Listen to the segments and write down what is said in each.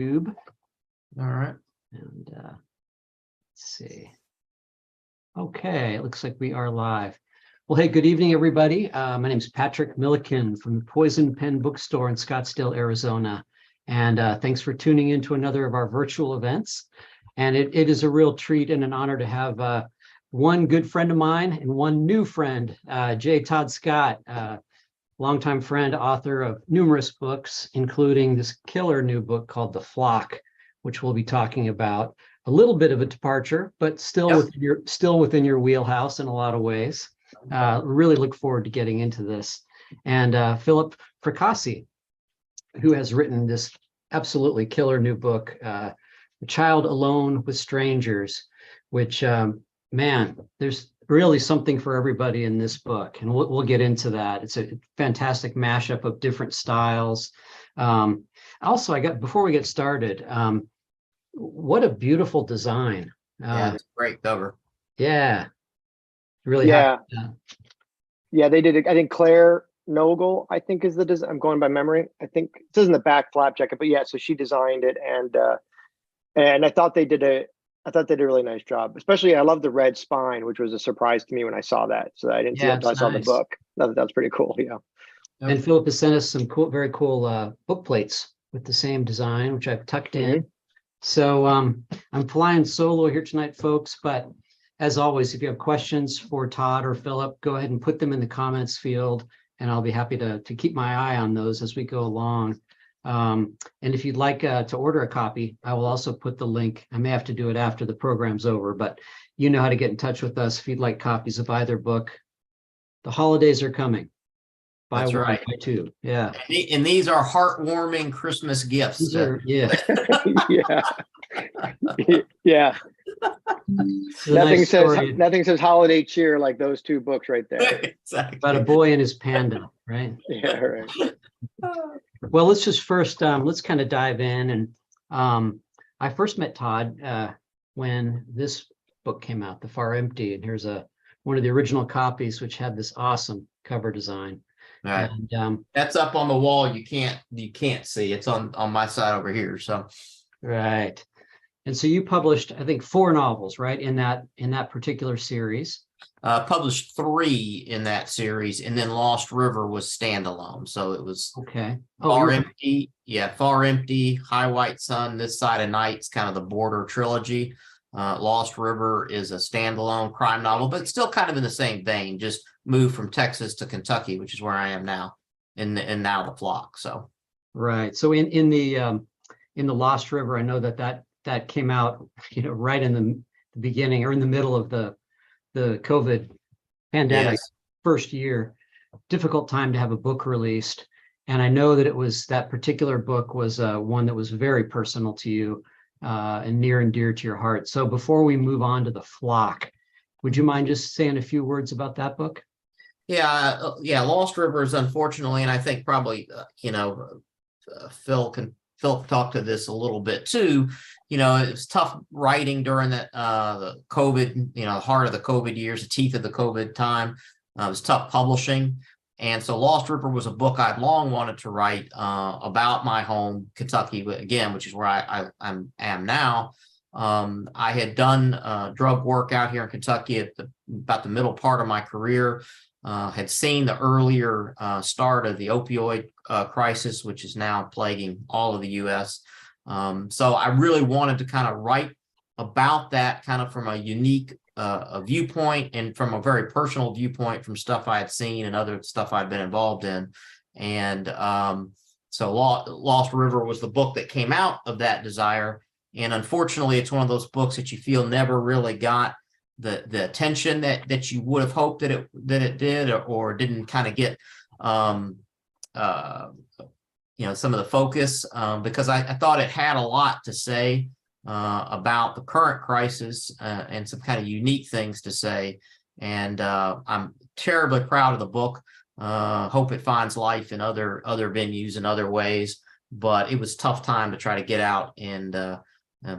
YouTube. All right. And let's see. Okay, it looks like we are live. Well, hey, good evening, everybody. My name is Patrick Milliken from the Poison Pen Bookstore in Scottsdale, Arizona. And thanks for tuning in to another of our virtual events. And it is a real treat and an honor to have one good friend of mine and one new friend, Todd Scott, longtime friend, author of numerous books, including this killer new book called The Flock, which we'll be talking about. A little bit of a departure, but still within your wheelhouse in a lot of ways. Really look forward to getting into this. And Philip Fracassi, who has written this absolutely killer new book, A Child Alone with Strangers, which, man, there's really something for everybody in this book, and we'll get into that. It's a fantastic mashup of different styles. Also, before we get started, what a beautiful design. Yeah, it's a great cover. Yeah, really. Yeah, they did it. I think Claire Nogel, I think, is the design. I'm going by memory. I think it says in the back flap jacket, but yeah, so she designed it, and I thought they did a really nice job. Especially, I love the red spine, which was a surprise to me when I saw that. So I didn't see that until I saw the book. That's pretty cool. Yeah. And Philip has sent us some very cool book plates with the same design, which I've tucked in. So I'm flying solo here tonight, folks. But as always, if you have questions for Todd or Philip, go ahead and put them in the comments field, and I'll be happy to keep my eye on those as we go along. And if you'd like to order a copy, I will also put the link. I may have to do it after the program's over, but you know how to get in touch with us if you'd like copies of either book. The holidays are coming. Buy one, buy two. Yeah. And these are heartwarming Christmas gifts. These are, yeah. Yeah. Nothing says holiday cheer like those two books right there. Exactly. About a boy and his panda, right? Yeah, right. Well, let's just first let's kind of dive in. And I first met Todd when this book came out, The Far Empty, and here's one of the original copies, which had this awesome cover design. Right. And, that's up on the wall. You can't see. It's on my side over here. So right. And so you published, I think, 4 novels, right, in that particular series. Published 3 in that series, and then Lost River was standalone. So it was Far Empty, Far Empty, High White Sun, This Side of Night's kind of the border trilogy. Lost River is a standalone crime novel, but still kind of in the same vein. Just moved from Texas to Kentucky, which is where I am now, and now The Flock. So right. So in the Lost River, I know that came out, right in the beginning or in the middle of the COVID pandemic first year. Difficult time to have a book released, and I know that that particular book was one that was very personal to you and near and dear to your heart. So before we move on to The Flock, would you mind just saying a few words about that book? Yeah. Lost River is, unfortunately, and I think probably Phil can talk to this a little bit too. It was tough writing during the COVID, the heart of the COVID years, the teeth of the COVID time. It was tough publishing. And so Lost River was a book I'd long wanted to write about my home, Kentucky, again, which is where I am now. I had done drug work out here in Kentucky at about the middle part of my career. Had seen the earlier start of the opioid crisis, which is now plaguing all of the U.S. So I really wanted to kind of write about that kind of from a unique viewpoint, and from a very personal viewpoint, from stuff I had seen and other stuff I'd been involved in. And so Lost River was the book that came out of that desire. And unfortunately, it's one of those books that you feel never really got the attention that you would have hoped that it did, or didn't kind of get some of the focus, because I thought it had a lot to say about the current crisis, and some kind of unique things to say. And I'm terribly proud of the book. Hope it finds life in other venues and other ways. But it was a tough time to try to get out and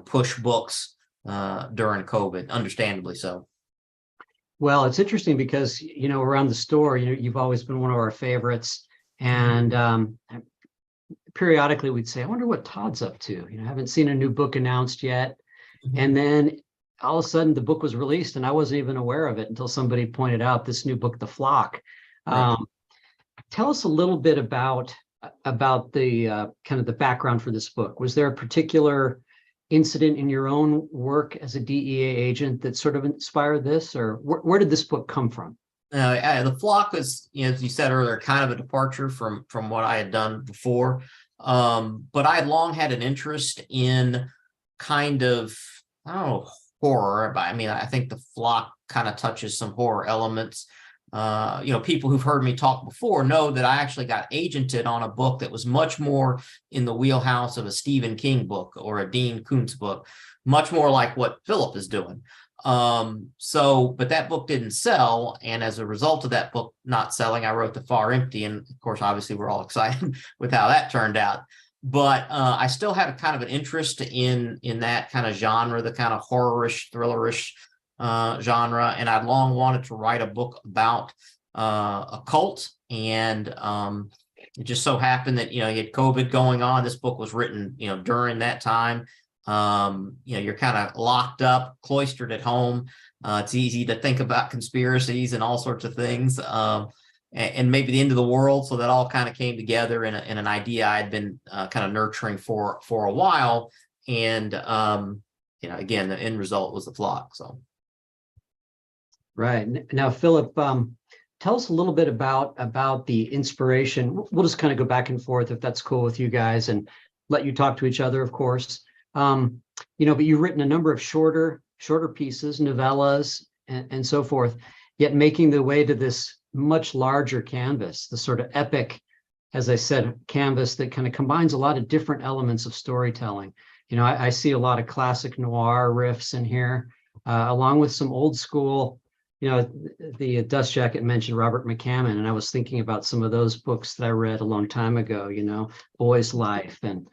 push books during COVID, understandably so. Well, it's interesting because, around the store, you've always been one of our favorites. And periodically we'd say, I wonder what Todd's up to. I haven't seen a new book announced yet. And then all of a sudden the book was released and I wasn't even aware of it until somebody pointed out this new book, The Flock. Right. Tell us a little bit about the kind of the background for this book. Was there a particular incident in your own work as a DEA agent that sort of inspired this, or where did this book come from? The Flock was, as you said earlier, kind of a departure from what I had done before. But I had long had an interest in kind of, I don't know, horror. But I mean, I think The Flock kind of touches some horror elements. People who've heard me talk before know that I actually got agented on a book that was much more in the wheelhouse of a Stephen King book or a Dean Koontz book, much more like what Philip is doing. But that book didn't sell. And as a result of that book not selling, I wrote The Far Empty. And of course, obviously, we're all excited with how that turned out. But I still had a kind of an interest in that kind of genre, the kind of horror-ish, thriller-ish genre. And I'd long wanted to write a book about a cult. And it just so happened that, you had COVID going on. This book was written, during that time. You're kind of locked up, cloistered at home. It's easy to think about conspiracies and all sorts of things, and maybe the end of the world. So that all kind of came together in an idea I had been kind of nurturing for a while. And again, the end result was The Flock. So, right now, Philip, tell us a little bit about the inspiration. We'll just kind of go back and forth if that's cool with you guys, and let you talk to each other, of course. But you've written a number of shorter pieces, novellas, and so forth, yet making the way to this much larger canvas, the sort of epic, as I said, canvas that kind of combines a lot of different elements of storytelling. I see a lot of classic noir riffs in here, along with some old school, the Dust Jacket mentioned Robert McCammon, and I was thinking about some of those books that I read a long time ago, Boy's Life and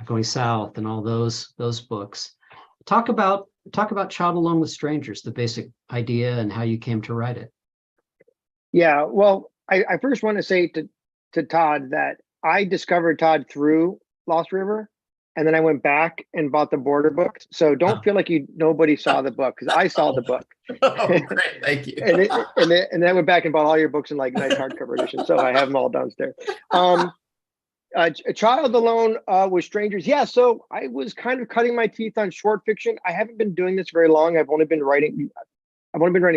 Going South and all those books. Talk about Child Alone with Strangers, the basic idea and how you came to write it. Yeah, well, I first want to say to Todd that I discovered Todd through Lost River, and then I went back and bought the Border books. So don't feel like nobody saw the book, because I saw the book. Oh, great, thank you. and then I went back and bought all your books in like nice hardcover edition. So I have them all downstairs. A Child Alone with Strangers. Yeah, so I was kind of cutting my teeth on short fiction. I haven't been doing this very long. I've only been writing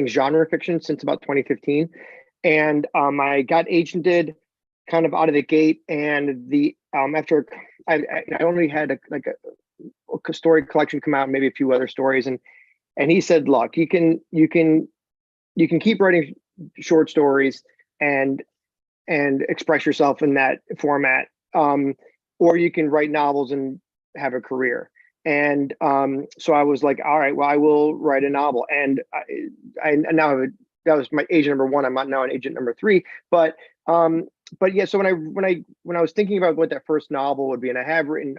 genre fiction since about 2015, and I got agented kind of out of the gate. And after I only had a story collection come out, maybe a few other stories, and he said, "Look, you can keep writing short stories and express yourself in that format." Or you can write novels and have a career. And so I was like, all right, well, I will write a novel. And I now have that was my agent number one. I'm not now an agent number three. But yeah, so when I was thinking about what that first novel would be, and I'd written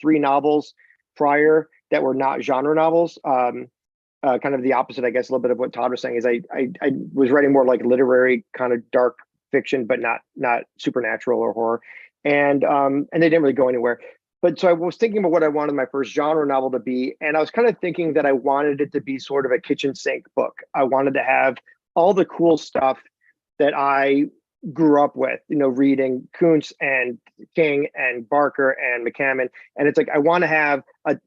3 novels prior that were not genre novels. Kind of the opposite, I guess, a little bit of what Todd was saying is I was writing more like literary kind of dark fiction, but not supernatural or horror, and they didn't really go anywhere. But so I was thinking about what I wanted my first genre novel to be, and I was kind of thinking that I wanted it to be sort of a kitchen sink book. I wanted to have all the cool stuff that I grew up with, reading Koontz and King and Barker and McCammon, and it's like I want to have I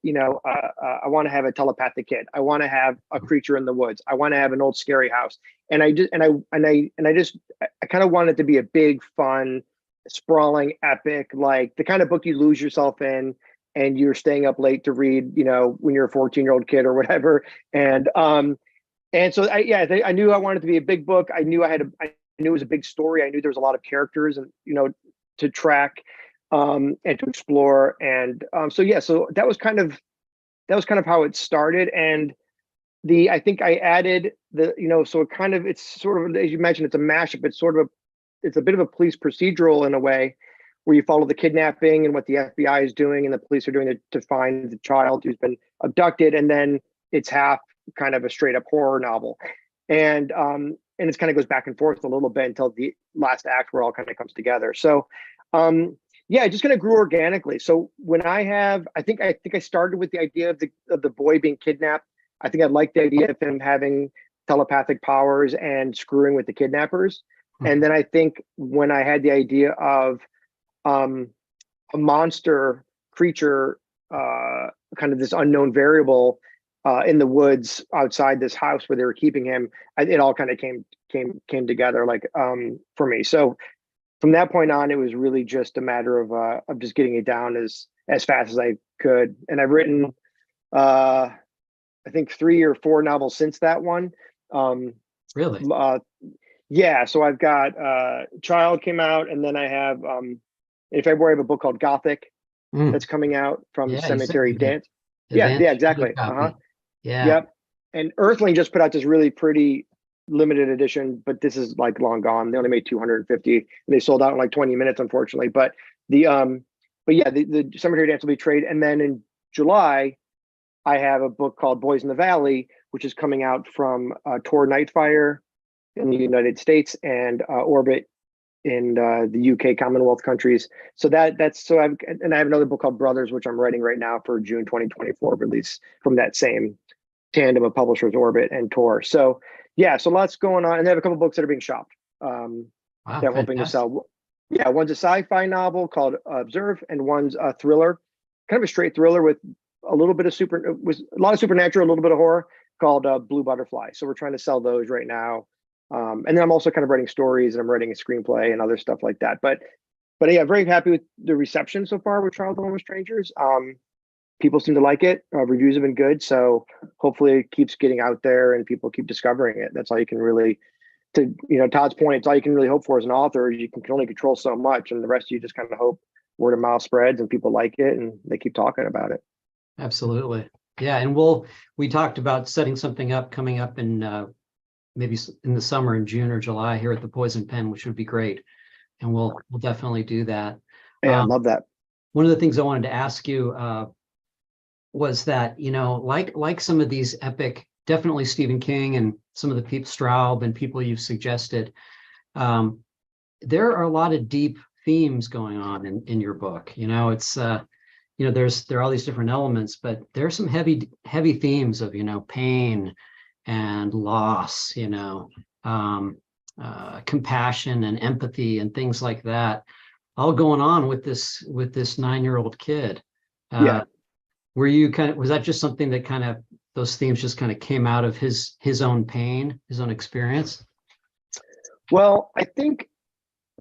want to have a telepathic kid. I want to have a creature in the woods. I want to have an old scary house. And I kind of want it to be a big, fun, sprawling epic, like the kind of book you lose yourself in and you're staying up late to read, when you're a 14-year-old kid or whatever. And so I knew I wanted it to be a big book. I knew I knew it was a big story. I knew there was a lot of characters and, to track and to explore. And so that was kind of how it started. And I think I added so it's sort of, as you mentioned, it's a mashup. It's a bit of a police procedural in a way, where you follow the kidnapping and what the FBI is doing and the police are doing to find the child who's been abducted. And then it's half kind of a straight up horror novel. And it kind of goes back and forth a little bit until the last act where it all kind of comes together. So, Yeah, it just kind of grew organically. So when I think I started with the idea of the boy being kidnapped. I think I liked the idea of him having telepathic powers and screwing with the kidnappers. And then I think when I had the idea of um, a monster creature, kind of this unknown variable in the woods outside this house where they were keeping him, it all kind of came together like for me. So from that point on, it was really just a matter of just getting it down as fast as I could. And I've written I think 3 or 4 novels since that one. Really? Yeah, so I've got Child came out, and then I have in February I have a book called Gothic that's coming out from Yeah, you sent Cemetery me that. Dance. Yeah, Advanced exactly. copy. Yeah. Yep. And Earthling just put out this really pretty limited edition, but this is like long gone. They only made 250 and they sold out in like 20 minutes, unfortunately. But the Cemetery Dance will be trade. And then in July, I have a book called Boys in the Valley, which is coming out from Tor Nightfire in the United States and Orbit in the UK Commonwealth countries. So I have another book called Brothers, which I'm writing right now for June 2024 release from that same tandem of publishers, Orbit and Tor. So yeah, so lots going on, and they have a couple books that are being shopped. Wow, that I'm hoping to sell. Yeah, one's a sci-fi novel called Observe, and one's a thriller, kind of a straight thriller with a little bit of a lot of supernatural, a little bit of horror, called Blue Butterfly. So we're trying to sell those right now. And then I'm also kind of writing stories, and I'm writing a screenplay and other stuff like that. But yeah, very happy with the reception so far with Child Alone with Strangers. People seem to like it. Reviews have been good, so hopefully it keeps getting out there and people keep discovering it. That's all you can really, to Todd's point, it's all you can really hope for as an author. You can only control so much, and the rest you just kind of hope word of mouth spreads and people like it and they keep talking about it. Absolutely. Yeah, and we talked about setting something up coming up in maybe in the summer in June or July here at the Poison Pen, which would be great. And we'll definitely do that. Yeah, I love that. One of the things I wanted to ask you was that, like some of these epic, definitely Stephen King and some of the people, Straub and people you've suggested, there are a lot of deep themes going on in your book. It's there are all these different elements, but there are some heavy themes of pain and loss, compassion and empathy and things like that, all going on with this 9-year-old kid. Yeah. Was that just something that those themes just kind of came out of his own pain, his own experience? Well, I think,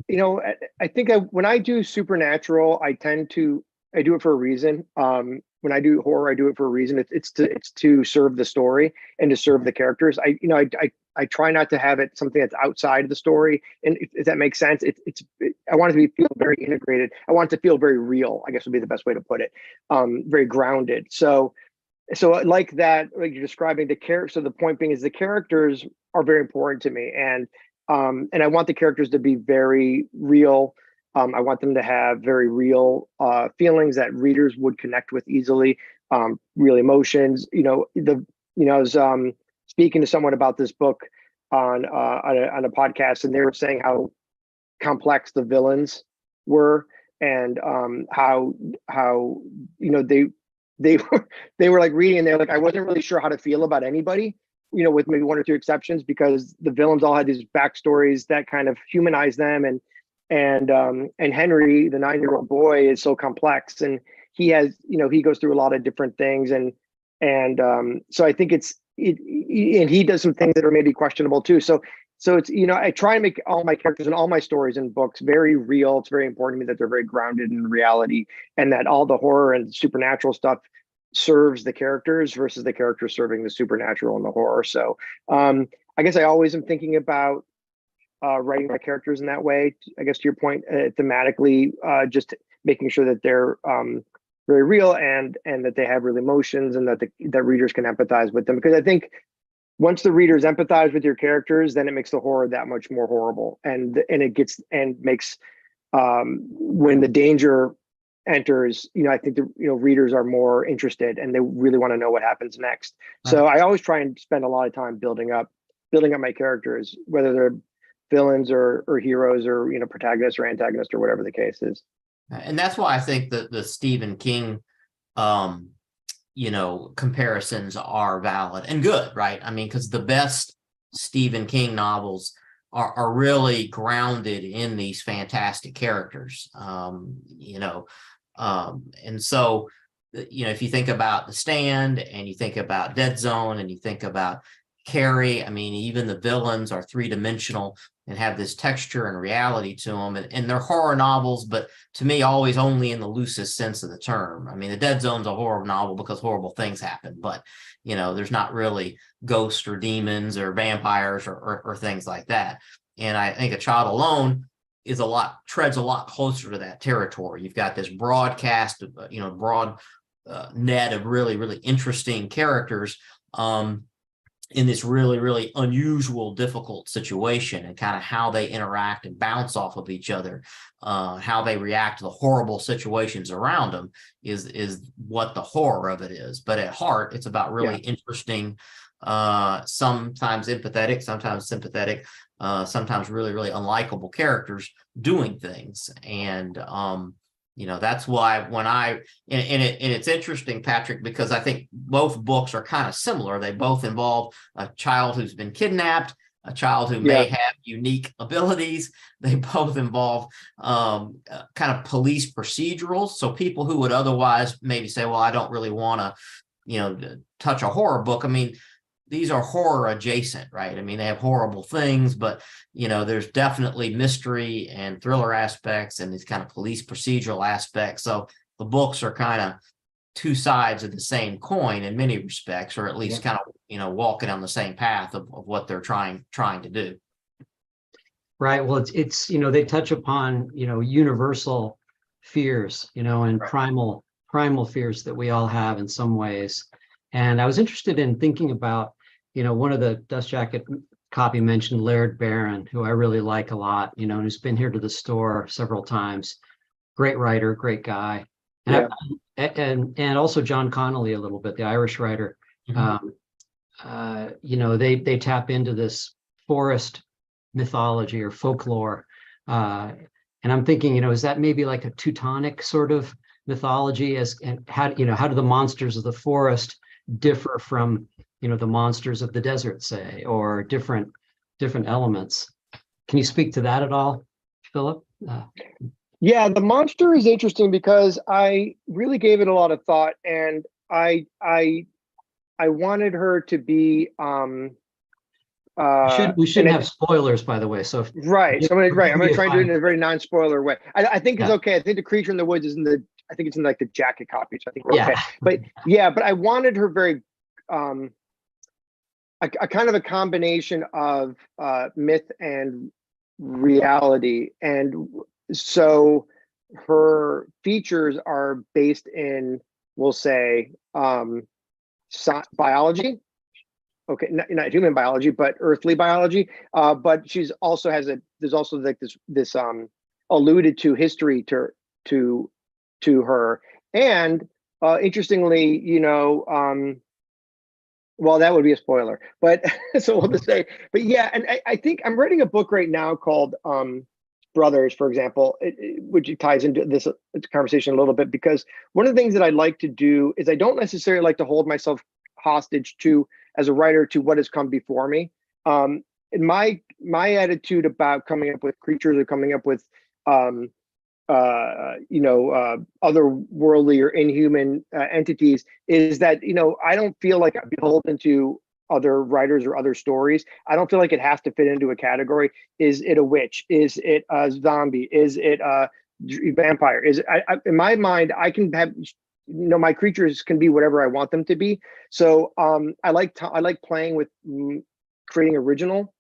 when I do supernatural, I do it for a reason. When I do horror, I do it for a reason. It's to serve the story and to serve the characters. I try not to have it something that's outside of the story. And if that makes sense, I want it to feel very integrated. I want it to feel very real, I guess would be the best way to put it. Very grounded. So like that, like you're describing the character. So the point being is the characters are very important to me. And I want the characters to be very real. I want them to have very real feelings that readers would connect with easily, real emotions. I was speaking to someone about this book on a podcast, and they were saying how complex the villains were, and how they were like reading, and they're like, I wasn't really sure how to feel about anybody, with maybe 1 or 2 exceptions, because the villains all had these backstories that kind of humanized them, and Henry, the 9-year-old boy, is so complex, and he has, he goes through a lot of different things, and so I think and he does some things that are maybe questionable too. So it's, I try and make all my characters and all my stories and books very real. It's very important to me that they're very grounded in reality, and that all the horror and supernatural stuff serves the characters versus the characters serving the supernatural and the horror. So I guess I always am thinking about writing my characters in that way. I guess to your point, thematically, just making sure that they're very real and that they have real emotions, and that readers can empathize with them. Because I think once the readers empathize with your characters, then it makes the horror that much more horrible, and it makes when the danger enters, I think the readers are more interested and they really want to know what happens next. Right. So I always try and spend a lot of time building up my characters, whether they're villains or heroes or protagonists or antagonists or whatever the case is. And that's why I think that the Stephen King, comparisons are valid and good, right? I mean, because the best Stephen King novels are really grounded in these fantastic characters, and so, if you think about The Stand and you think about Dead Zone and you think about Carrie, I mean, even the villains are three-dimensional and have this texture and reality to them. And they're horror novels, but to me, always only in the loosest sense of the term. I mean, The Dead Zone's a horror novel because horrible things happen, but, there's not really ghosts or demons or vampires or things like that. And I think A Child Alone is treads a lot closer to that territory. You've got this broadcast, broad net of really, really interesting characters, in this really, really unusual, difficult situation, and kind of how they interact and bounce off of each other, how they react to the horrible situations around them is what the horror of it is. But at heart, it's about really interesting, sometimes empathetic, sometimes sympathetic, sometimes really, really unlikable characters doing things. And that's why it's interesting, Patrick, because I think both books are kind of similar. They both involve a child who's been kidnapped, a child who may have unique abilities. They both involve kind of police procedurals. So people who would otherwise maybe say, well, I don't really want to, touch a horror book. I mean, these are horror adjacent, right? I mean, they have horrible things, but there's definitely mystery and thriller aspects and these kind of police procedural aspects. So the books are kind of two sides of the same coin in many respects, or at least kind of, walking on the same path of what they're trying to do. Right. Well, it's they touch upon, universal fears, and primal fears that we all have in some ways. And I was interested in thinking about, one of the Dust Jacket copy mentioned Laird Barron, who I really like a lot, and who's been here to the store several times. Great writer, great guy. And also John Connolly a little bit, the Irish writer. They tap into this forest mythology or folklore. And I'm thinking, is that maybe like a Teutonic sort of mythology, and how do the monsters of the forest differ from the monsters of the desert, say, or different elements? Can you speak to that at all, Philip? Yeah, the monster is interesting because I really gave it a lot of thought, and I wanted her to be we shouldn't have spoilers, by the way. So I'm gonna try and do it in a very non-spoiler way. I think it's okay. I think the creature in the woods is I think it's in like the jacket copy, so I think we're okay. But I wanted her very a kind of a combination of myth and reality. And so her features are based in, we'll say, biology. Okay, not human biology, but earthly biology. But she's also there's also like this alluded to history to her. And interestingly, well, that would be a spoiler, but so we'll just say, but yeah. And I think I'm writing a book right now called Brothers, for example, which ties into this conversation a little bit, because one of the things that I like to do is I don't necessarily like to hold myself hostage to, as a writer, to what has come before me. And my attitude about coming up with creatures or coming up with otherworldly or inhuman entities is that, I don't feel like I'm beholden to other writers or other stories. I don't feel like it has to fit into a category. Is it a witch? Is it a zombie? Is it a vampire? In my mind, I can have, my creatures can be whatever I want them to be. So I like playing with creating original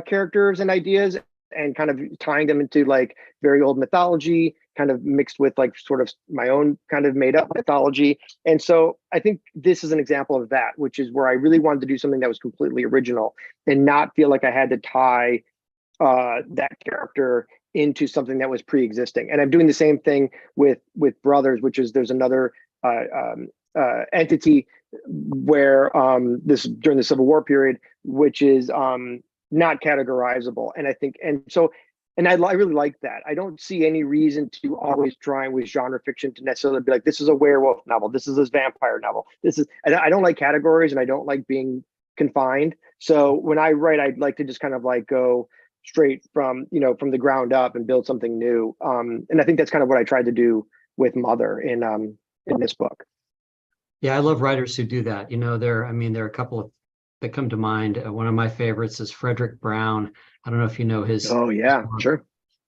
characters and ideas, and kind of tying them into like very old mythology, kind of mixed with like sort of my own kind of made up mythology. And so I think this is an example of that, which is where I really wanted to do something that was completely original and not feel like I had to tie that character into something that was pre-existing. And I'm doing the same thing with Brothers, which is there's another entity where this during the Civil War period, which is not categorizable. And I think, and and I really like that. I don't see any reason to always try with genre fiction to necessarily be like, this is a werewolf novel, this is a vampire novel, this is. I don't like categories, and I don't like being confined. So when I write, I'd like to just kind of like go straight from, from the ground up and build something new. And I think that's kind of what I tried to do with Mother in this book. Yeah, I love writers who do that. There are a couple of that come to mind. One of my favorites is Frederick Brown. I don't know if you know his. Oh yeah, sure.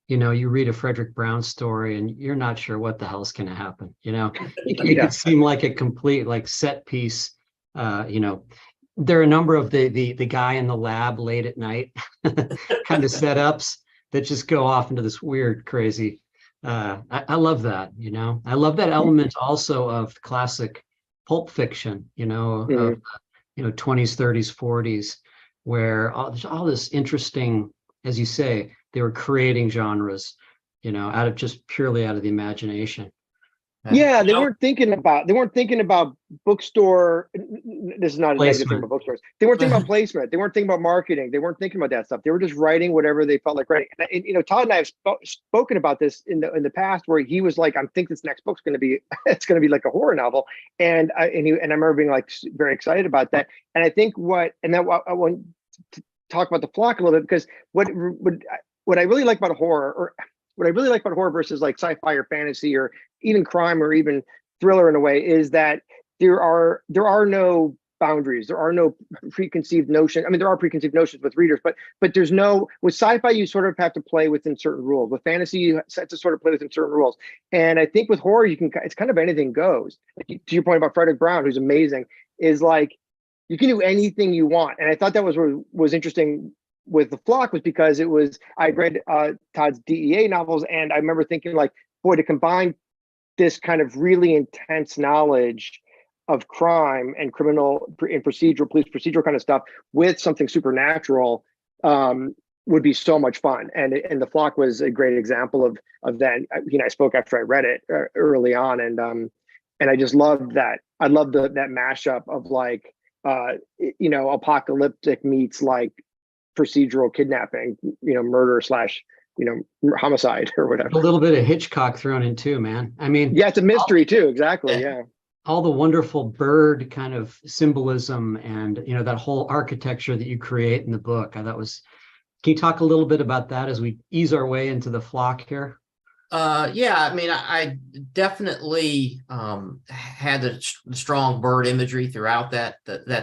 You read a Frederick Brown story and you're not sure what the hell's going to happen. It Yeah. could seem like a complete like set piece. There are a number of the guy in the lab late at night kind of setups that just go off into this weird, crazy. I love that. I love that element also of classic pulp fiction. Of 20s, 30s, 40s, where there's all this interesting, as you say, they were creating genres, purely out of the imagination. Yeah, they weren't thinking about bookstore. This is not a negative thing about bookstores. They weren't thinking about placement. They weren't thinking about marketing. They weren't thinking about that stuff. They were just writing whatever they felt like writing. And Todd and I have spoken about this in the past, where he was like, "I think this next book's going to be it's going to be like a horror novel," and I remember being like very excited about that. And I think I want to talk about The Flock a little bit, because what I really like about horror, or what I really like about horror versus like sci-fi or fantasy or even crime or even thriller in a way, is that there are no boundaries. There are no preconceived notions. I mean, there are preconceived notions with readers, but there's no, with sci-fi, you sort of have to play within certain rules. With fantasy, you have to sort of play within certain rules. And I think with horror, it's kind of anything goes. To your point about Frederick Brown, who's amazing, is like, you can do anything you want. And I thought that was interesting with The Flock, was because I read Todd's DEA novels, and I remember thinking like, boy, to combine this kind of really intense knowledge of crime and criminal and police procedural kind of stuff with something supernatural would be so much fun. And The Flock was a great example of that. I spoke after I read it early on, and I just loved that. I loved that mashup of like apocalyptic meets like procedural kidnapping, murder / homicide or whatever. A little bit of Hitchcock thrown in too, man. I mean, yeah, it's a mystery too. Exactly. Yeah. All the wonderful bird kind of symbolism and, that whole architecture that you create in the book. Can you talk a little bit about that as we ease our way into The Flock here? Yeah, I mean, I definitely had the strong bird imagery throughout that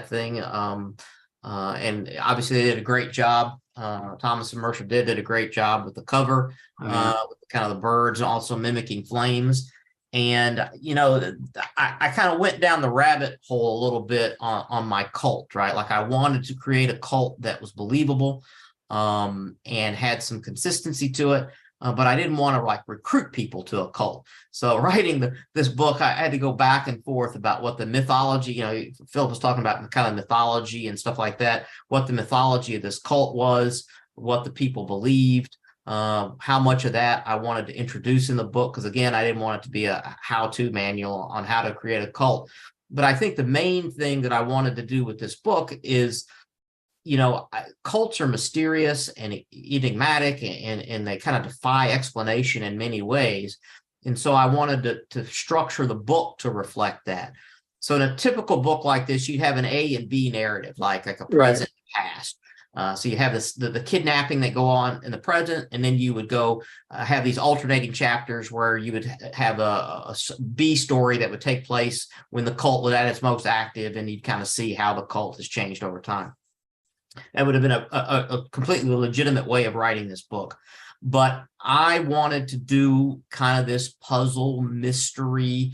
thing. And obviously they did a great job. Thomas and Mercer did a great job with the cover, with kind of the birds also mimicking flames. And, I kind of went down the rabbit hole a little bit on my cult, right? Like I wanted to create a cult that was believable and had some consistency to it. But I didn't want to like recruit people to a cult. So writing this book, I had to go back and forth about what the mythology, Philip was talking about kind of mythology and stuff like that, what the mythology of this cult was, what the people believed, how much of that I wanted to introduce in the book. Because again, I didn't want it to be a how-to manual on how to create a cult. But I think the main thing that I wanted to do with this book is, cults are mysterious and enigmatic, and they kind of defy explanation in many ways. And so I wanted to structure the book to reflect that. So in a typical book like this, you'd have an A and B narrative, like a present and past. So you have the kidnapping that go on in the present, and then you would go have these alternating chapters where you would have a B story that would take place when the cult was at its most active, and you'd kind of see how the cult has changed over time. That would have been a completely legitimate way of writing this book. But I wanted to do kind of this puzzle mystery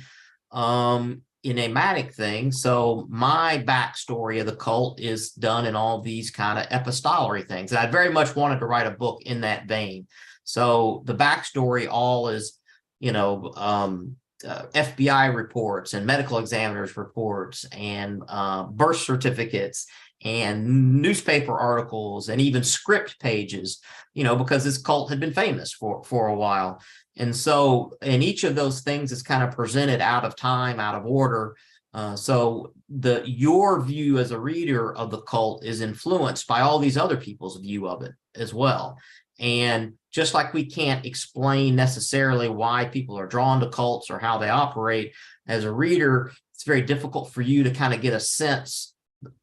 enigmatic thing. So my backstory of the cult is done in all these kind of epistolary things. And I very much wanted to write a book in that vein. So the backstory all is, FBI reports and medical examiners reports and birth certificates and newspaper articles and even script pages, because this cult had been famous for a while. And so, and each of those things is kind of presented out of time, out of order. So your view as a reader of the cult is influenced by all these other people's view of it as well. And just like we can't explain necessarily why people are drawn to cults or how they operate, as a reader, it's very difficult for you to kind of get a sense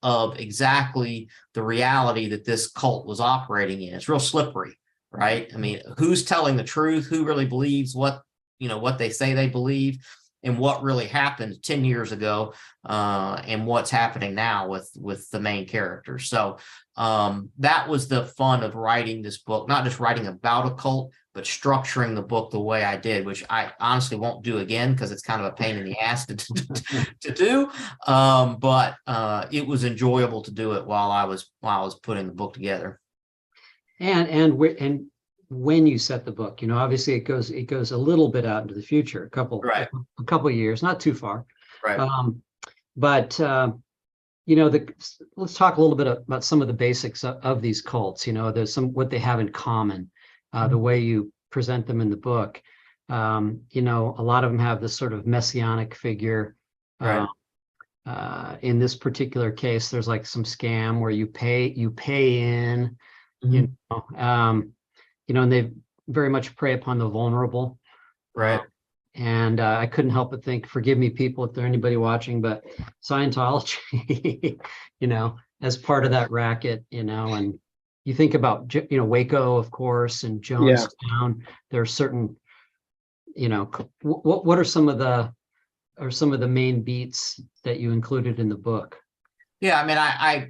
of exactly the reality that this cult was operating in. It's real slippery, right? I mean, who's telling the truth? Who really believes what they say they believe, and what really happened 10 years ago, and what's happening now with the main characters. So that was the fun of writing this book, not just writing about a cult, but structuring the book the way I did, which I honestly won't do again because it's kind of a pain in the ass to do. But it was enjoyable to do it while I was putting the book together. And when you set the book, obviously it goes a little bit out into the future, a couple of years, not too far. Right. But let's talk a little bit about some of the basics of these cults. There's what they have in common, the way you present them in the book. A lot of them have this sort of messianic figure. Right. In this particular case, there's like some scam where you pay in, and they very much prey upon the vulnerable. Right. And I couldn't help but think, forgive me, people, if there's anybody watching, but Scientology, as part of that racket, and you think about, Waco, of course, and Jonestown. There are certain, what are some of the main beats that you included in the book? Yeah, I mean, I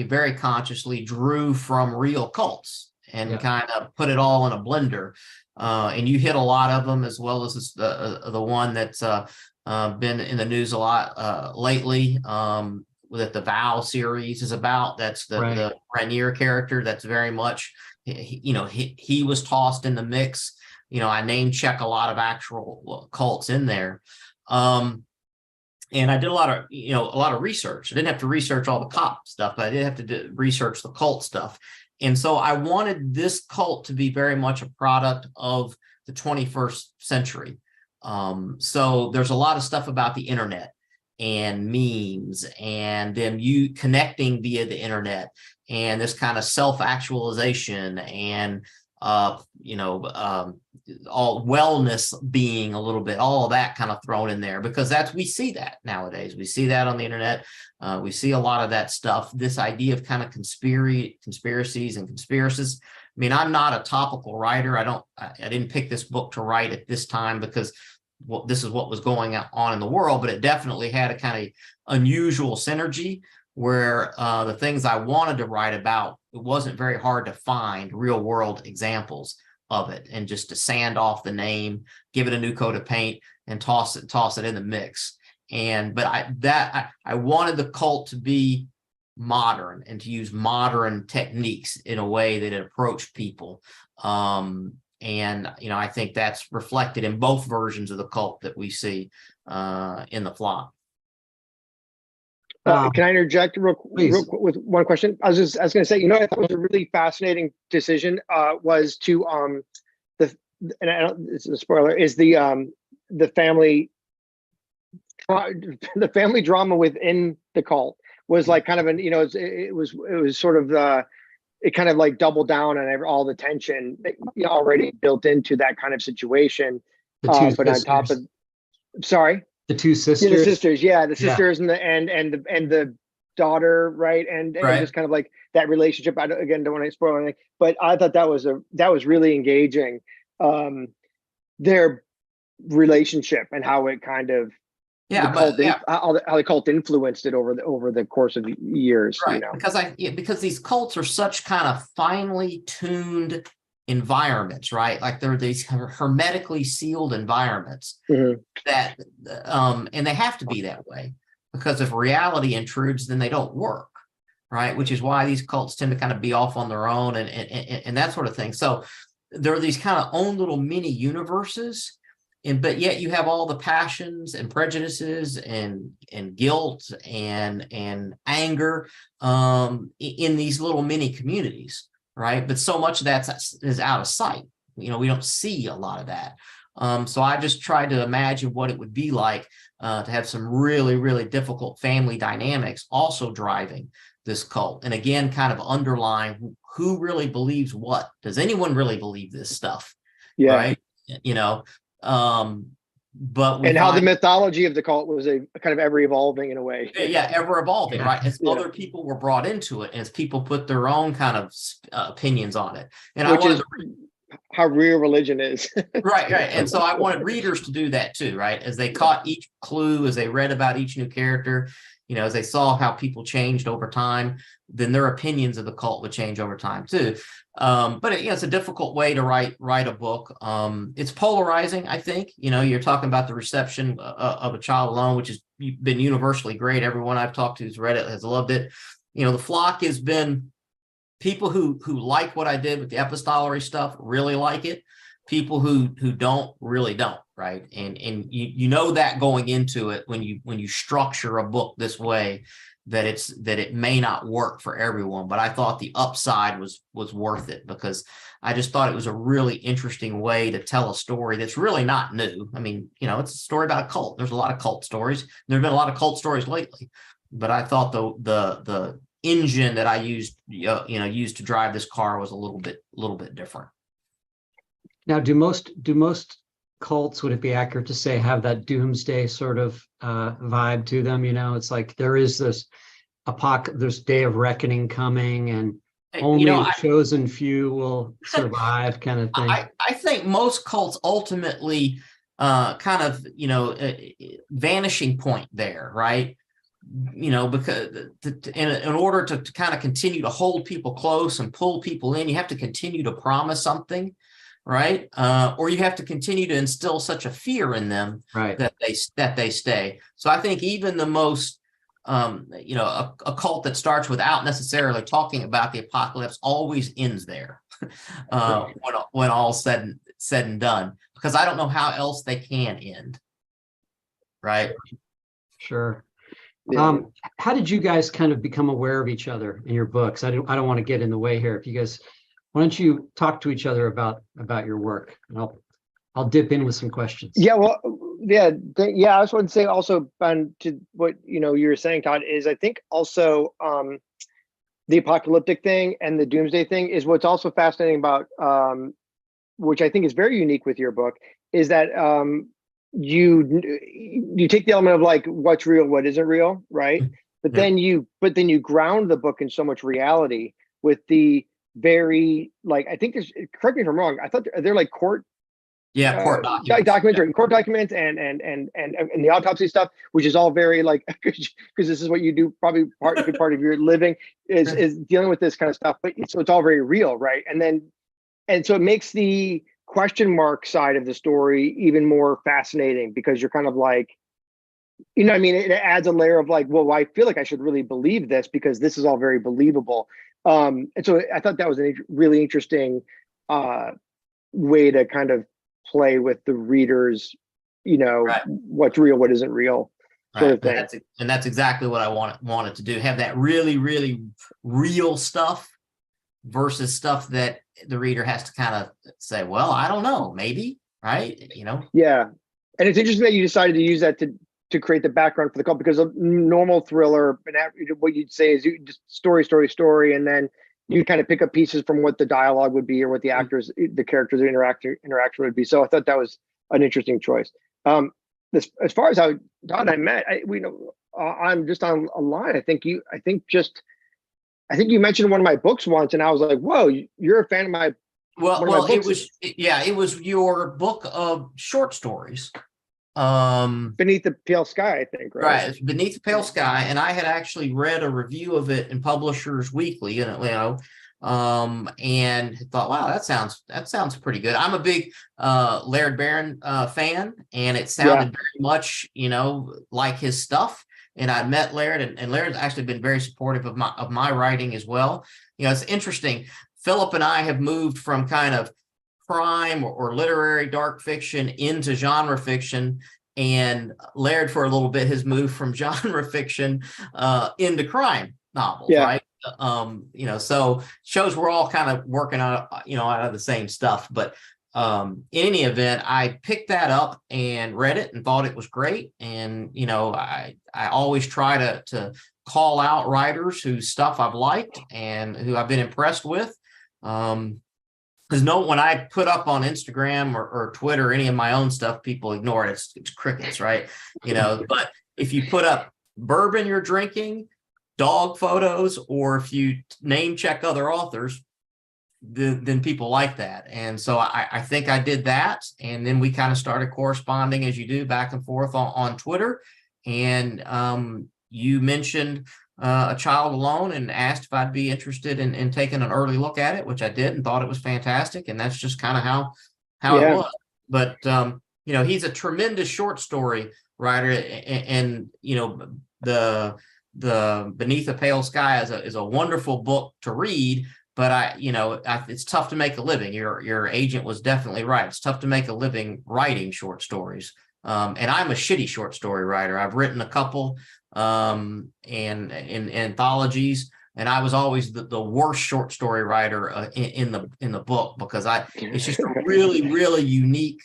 very consciously drew from real cults and kind of put it all in a blender. And you hit a lot of them, as well as the one that's been in the news a lot lately, that the Vow series is about. That's the Rainier character. That's very much, he was tossed in the mix. I name check a lot of actual cults in there. And I did a lot of research. I didn't have to research all the cop stuff, but I did have to research the cult stuff. And so I wanted this cult to be very much a product of the 21st century. So there's a lot of stuff about the internet and memes and them you connecting via the internet and this kind of self-actualization and all wellness being a little bit, all of that kind of thrown in there, because we see that nowadays. We see that on the internet. We see a lot of that stuff, this idea of kind of conspiracies and conspiracies. I mean, I'm not a topical writer. I didn't pick this book to write at this time because this is what was going on in the world, but it definitely had a kind of unusual synergy where the things I wanted to write about, it wasn't very hard to find real world examples of it, and just to sand off the name, give it a new coat of paint, and toss it in the mix. But I wanted the cult to be modern and to use modern techniques in a way that it approached people. And I think that's reflected in both versions of the cult that we see in the flock. Can I interject real quick with one question? I was going to say, I thought was a really fascinating decision was to it's a spoiler, is the family drama within the cult was like kind of it was sort of it kind of like doubled down on all the tension already built into that kind of situation. But on top of, sorry. The two sisters. Yeah, the sisters, and the daughter, right? And just kind of like that relationship. Don't want to spoil anything, but I thought that was really engaging. Their relationship and how it kind of how the cult influenced it over the course of years. Right. Because these cults are such kind of finely tuned environments, right? Like they're these hermetically sealed environments that and they have to be that way, because if reality intrudes, then they don't work, right? Which is why these cults tend to kind of be off on their own and that sort of thing. So there are these kind of own little mini universes, but yet you have all the passions and prejudices and guilt and anger in these little mini communities. Right. But so much of that is out of sight. We don't see a lot of that. So I just tried to imagine what it would be like to have some really, really difficult family dynamics also driving this cult. And again, kind of underline who really believes what. Does anyone really believe this stuff? Yeah. Right. You know, but and how the mythology of the cult was a kind of ever evolving in a way. Yeah, ever evolving, Yeah. right? As Yeah. other people were brought into it, as people put their own kind of opinions on it, and Which I wanted is how real religion is. right. And so I wanted readers to do that too, right? As they caught each clue, as they read about each new character, you know, as they saw how people changed over time, then their opinions of the cult would change over time too. But it's a difficult way to write a book. It's polarizing, I think. You know, you're talking about the reception of A Child Alone, which has been universally great. Everyone I've talked to who's read it has loved it. You know, The Flock has been people who like what I did with the epistolary stuff really like it. People who don't really don't, right? And you know that going into it when you structure a book this way, that it may not work for everyone. But I thought the upside was worth it, because I just thought it was a really interesting way to tell a story that's really not new. I mean, you know, it's a story about a cult. There's a lot of cult stories. There have been a lot of cult stories lately, but I thought the engine that I used to drive this car was a little bit different. Now, do most cults, would it be accurate to say, have that doomsday sort of vibe to them? You know, it's like there is this this day of reckoning coming, and only the chosen few will survive, kind of thing. I think most cults ultimately kind of, vanishing point there, right? You know, because in order to kind of continue to hold people close and pull people in, you have to continue to promise something, right? Or you have to continue to instill such a fear in them, right, that they stay. So I think even the most, a cult that starts without necessarily talking about the apocalypse always ends there, when all's said and done, because I don't know how else they can end. Right. Sure. Yeah. How did you guys kind of become aware of each other in your books? I don't want to get in the way here. If you guys, why don't you talk to each other about your work, and I'll dip in with some questions. Yeah, well, yeah. I just want to say also on to what you were saying, Todd, is I think also the apocalyptic thing and the doomsday thing is what's also fascinating about which I think is very unique with your book, is that you take the element of like what's real, what isn't real, right? But then you ground the book in so much reality with the very, like, I think there's, correct me if I'm wrong, I thought they're like court court documents, court documents and the autopsy stuff, which is all very like, because this is what you do, probably a good part of your living is dealing with this kind of stuff, but so it's all very real, right? And so it makes the question mark side of the story even more fascinating, because you're kind of like, it adds a layer of like, well, I feel like I should really believe this because this is all very believable. And so I thought that was a really interesting way to kind of play with the readers, right, what's real, what isn't real, sort of thing. And that's exactly what I wanted to do. Have that really, really real stuff versus stuff that the reader has to kind of say, well, I don't know, maybe, right? Yeah. And it's interesting that you decided to use that to create the background for the cult, because a normal thriller, what you'd say is you just story, and then you kind of pick up pieces from what the dialogue would be or what the actors, the characters' interaction would be. So I thought that was an interesting choice. As far as how Todd and I met, I'm just online. I think you mentioned one of my books once, and I was like, "Whoa, you're a fan of my." Well, it was your book of short stories. Beneath the Pale Sky, I think, right? Right, Beneath the Pale Sky, and I had actually read a review of it in Publishers Weekly, and thought, wow, that sounds pretty good. I'm a big Laird Barron fan, and it sounded very much, like his stuff. And I met Laird, and Laird's actually been very supportive of my writing as well. It's interesting. Philip and I have moved from kind of crime or literary dark fiction into genre fiction, and Laird for a little bit has moved from genre fiction into crime novels, right? So shows we're all kind of working out, out of the same stuff. But in any event, I picked that up and read it and thought it was great. And, you know, I always try to call out writers whose stuff I've liked and who I've been impressed with. Because when I put up on Instagram or Twitter, or any of my own stuff, people ignore it. It's crickets, right? You know, but if you put up bourbon you're drinking, dog photos, or if you name check other authors, then people like that. And so I think I did that. And then we kind of started corresponding, as you do, back and forth on Twitter. And you mentioned A Child Alone and asked if I'd be interested in taking an early look at it, which I did and thought it was fantastic. And that's just kind of how Yeah. it was. But, you know, he's a tremendous short story writer. And you know, the Beneath a Pale Sky is a wonderful book to read. But it's tough to make a living. Your agent was definitely right. It's tough to make a living writing short stories. And I'm a shitty short story writer. I've written a couple and in anthologies, and I was always the worst short story writer in the book, because it's just a really, really unique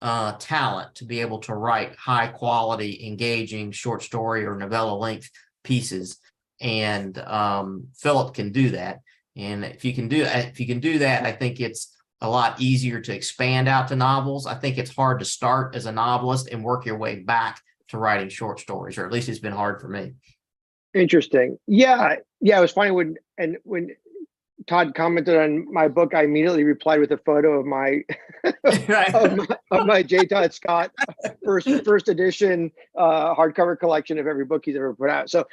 talent to be able to write high quality, engaging short story or novella length pieces. And Philip can do that. And if you can do that, I think it's a lot easier to expand out to novels. I think it's hard to start as a novelist and work your way back to writing short stories, or at least it's been hard for me. Interesting. Yeah. It was funny when Todd commented on my book, I immediately replied with a photo of my of my J. Todd Scott first edition hardcover collection of every book he's ever put out. So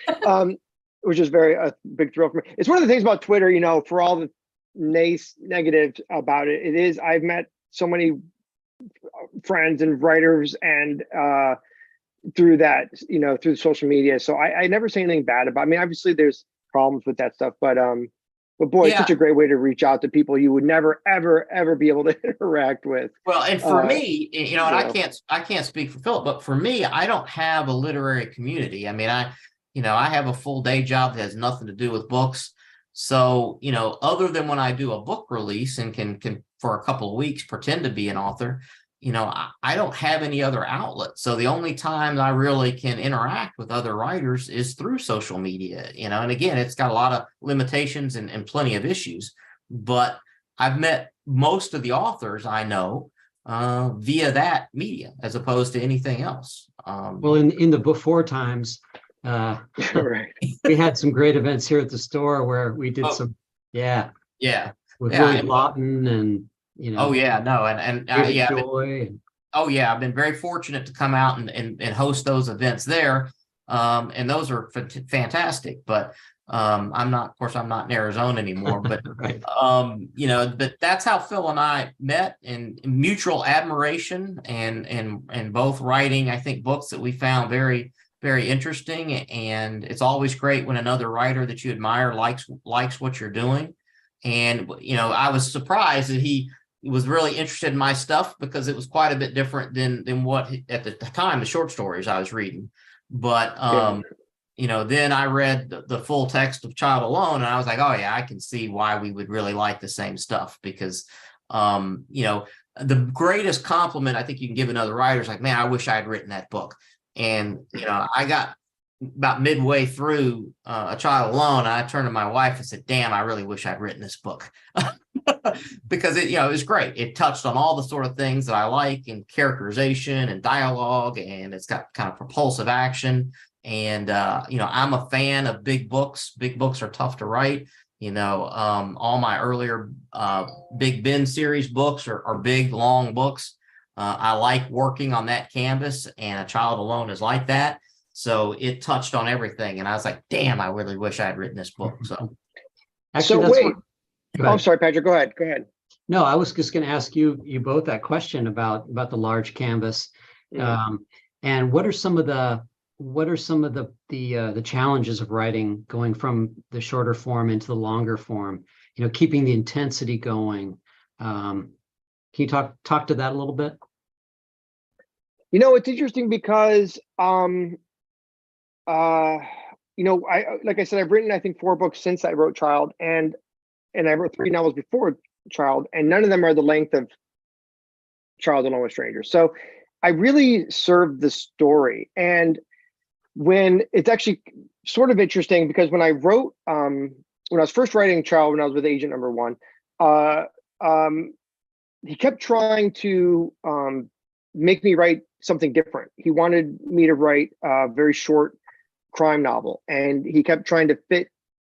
which is a big thrill for me. It's one of the things about Twitter, you know, for all the negatives about it, I've met so many friends and writers and through that, you know, through social media. So I never say anything bad about it. I mean, obviously there's problems with that stuff, but boy, it's such a great way to reach out to people you would never, ever be able to interact with. Well, and for me, you know, and I can't speak for Philip, but for me, I don't have a literary community. I mean, I have a full day job that has nothing to do with books. So, you know, other than when I do a book release and can for a couple of weeks pretend to be an author, you know, I don't have any other outlet. So the only time I really can interact with other writers is through social media, you know, and again, it's got a lot of limitations and plenty of issues, but I've met most of the authors I know via that media as opposed to anything else. Well, in the before times, Right. we had some great events here at the store where we did with Willie Lawton and, you know. Oh yeah, no, and Joy. I've been very fortunate to come out and host those events there, and those are fantastic. But I'm not in Arizona anymore. But right. You know, but that's how Phil and I met, in mutual admiration and both writing, I think, books that we found very, very interesting. And it's always great when another writer that you admire likes what you're doing. And, you know, I was surprised that he was really interested in my stuff, because it was quite a bit different than what at the time, the short stories I was reading. But, you know, then I read the full text of Child Alone, and I was like, oh yeah, I can see why we would really like the same stuff, because, you know, the greatest compliment I think you can give another writer is like, man, I wish I had written that book. And, you know, I got about midway through A Child Alone, and I turned to my wife and said, damn, I really wish I'd written this book. Because it was great. It touched on all the sort of things that I like, and characterization and dialogue, and it's got kind of propulsive action. And, you know, I'm a fan of big books. Big books are tough to write. You know, all my earlier Big Ben series books are big, long books. I like working on that canvas, and A Child Alone is like that. So it touched on everything. And I was like, damn, I really wish I had written this book. So actually, wait. I'm sorry, Patrick, go ahead. No, I was just going to ask you both that question about the large canvas. And what are some of the challenges of writing, going from the shorter form into the longer form, you know, keeping the intensity going? Can you talk to that a little bit? You know, it's interesting because, you know, like I said, I've written, I think, 4 books since I wrote Child, and I wrote 3 novels before Child, and none of them are the length of Charles Alone with Strangers. So I really served the story. And when it's actually sort of interesting because when I wrote, when I was first writing Charles, when I was with agent number one, uh, he kept trying to make me write something different. He wanted me to write a very short crime novel, and he kept trying to fit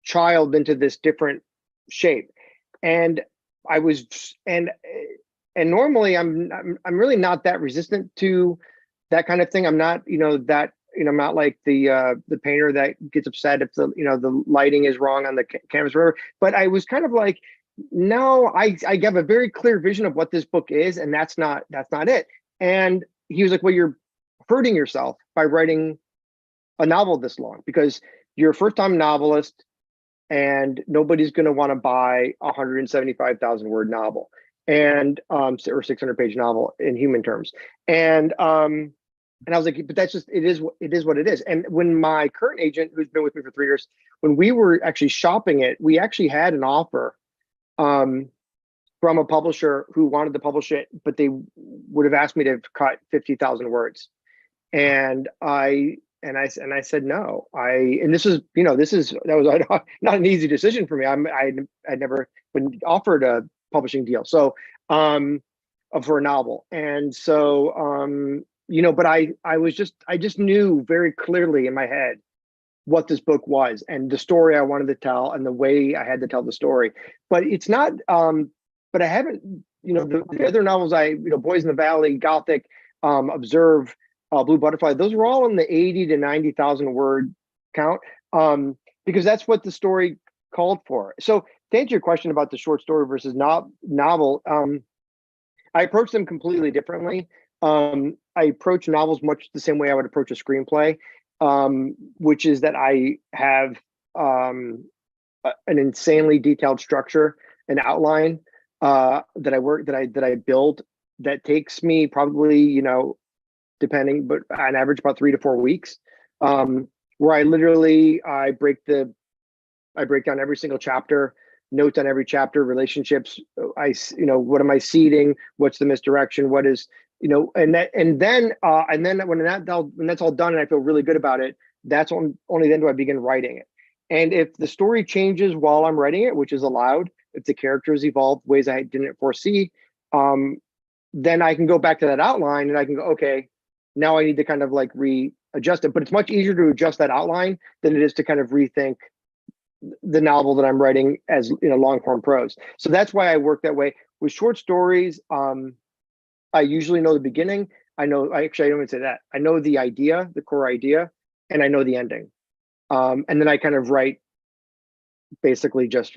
Child into this different shape. And I was, and normally I'm really not that resistant to that kind of thing. I'm not, I'm not like the painter that gets upset if the lighting is wrong on the canvas or whatever. But I was kind of like, no, I have a very clear vision of what this book is, and that's not it. And he was like, well, you're hurting yourself by writing a novel this long because you're a first-time novelist and nobody's going to want to buy a 175,000 word novel and or 600-page novel in human terms. And I was like, but that's just, it is what it is. And when my current agent, who's been with me for 3 years, when we were actually shopping it, we actually had an offer from a publisher who wanted to publish it, but they would have asked me to cut 50,000 words. And I said no. That was not an easy decision for me. I'd never been offered a publishing deal, so for a novel. And so but I just knew very clearly in my head what this book was and the story I wanted to tell and the way I had to tell the story. But it's not but I haven't, the other novels Boys in the Valley, Gothic, Observe, Blue Butterfly, those were all in the 80 to 90,000 word count, because that's what the story called for. So to answer your question about the short story versus novel, I approach them completely differently. I approach novels much the same way I would approach a screenplay, which is that I have an insanely detailed structure, an outline that I build that takes me probably, depending, but on average about 3 to 4 weeks, where I break down every single chapter, notes on every chapter, relationships. What am I seeding? What's the misdirection? What is, and then when that's all done and I feel really good about it, that's only then do I begin writing it. And if the story changes while I'm writing it, which is allowed, if the characters evolve ways I didn't foresee, then I can go back to that outline and I can go, okay, now I need to kind of like readjust it. But it's much easier to adjust that outline than it is to kind of rethink the novel that I'm writing as long form prose. So that's why I work that way. With short stories, I usually know the beginning. I don't even say that. I know the idea, the core idea, and I know the ending. And then I kind of write basically just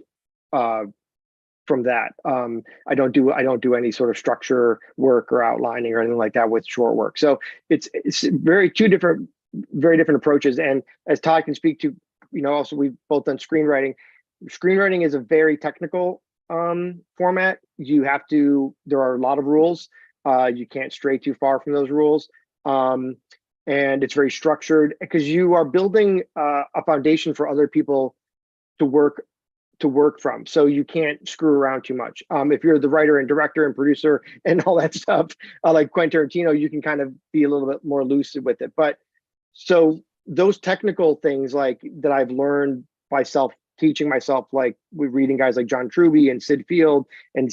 from that. I don't do any sort of structure work or outlining or anything like that with short work. So it's two very different approaches. And as Todd can speak to, also we've both done screenwriting. Screenwriting is a very technical format. There are a lot of rules. You can't stray too far from those rules. And it's very structured because you are building a foundation for other people to work from. So you can't screw around too much. If you're the writer and director and producer and all that stuff, like Quentin Tarantino, you can kind of be a little bit more loose with it. But so those technical things like that I've learned by teaching myself, like with reading guys like John Truby and Sid Field and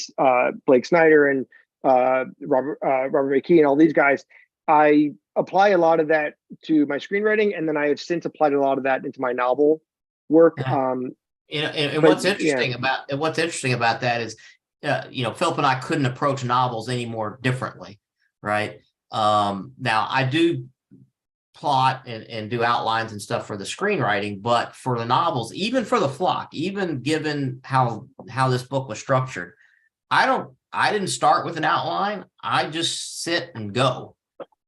Blake Snyder and Robert McKee and all these guys, I apply a lot of that to my screenwriting, and then I have since applied a lot of that into my novel work. What's interesting about that is, Philip and I couldn't approach novels any more differently, right? Now I do plot and do outlines and stuff for the screenwriting, but for the novels, even for the Flock, even given how this book was structured, I didn't start with an outline. I just sit and go.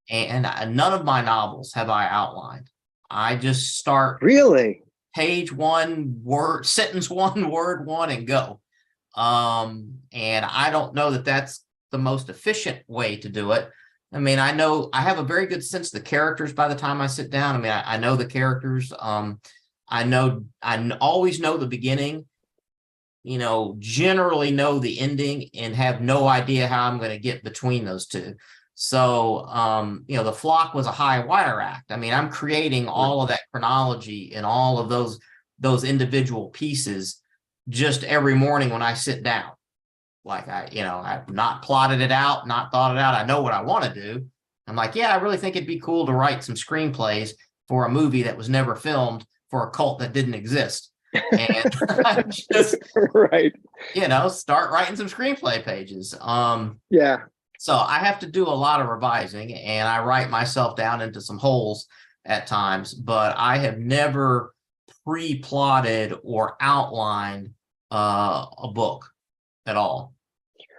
And none of my novels have I outlined. I just start really page one, sentence one, word one, and go. And I don't know that that's the most efficient way to do it. I mean, I have a very good sense of the characters by the time I sit down. I mean, I know the characters. I always know the beginning. generally know the ending and have no idea how I'm going to get between those two. So, The Flock was a high wire act. I mean, I'm creating all of that chronology and all of those individual pieces just every morning when I sit down. Like I've not plotted it out, not thought it out. I know what I want to do. I'm like, yeah, I really think it'd be cool to write some screenplays for a movie that was never filmed for a cult that didn't exist. And I just right. Start writing some screenplay pages. Yeah. So I have to do a lot of revising, and I write myself down into some holes at times, but I have never pre-plotted or outlined a book at all.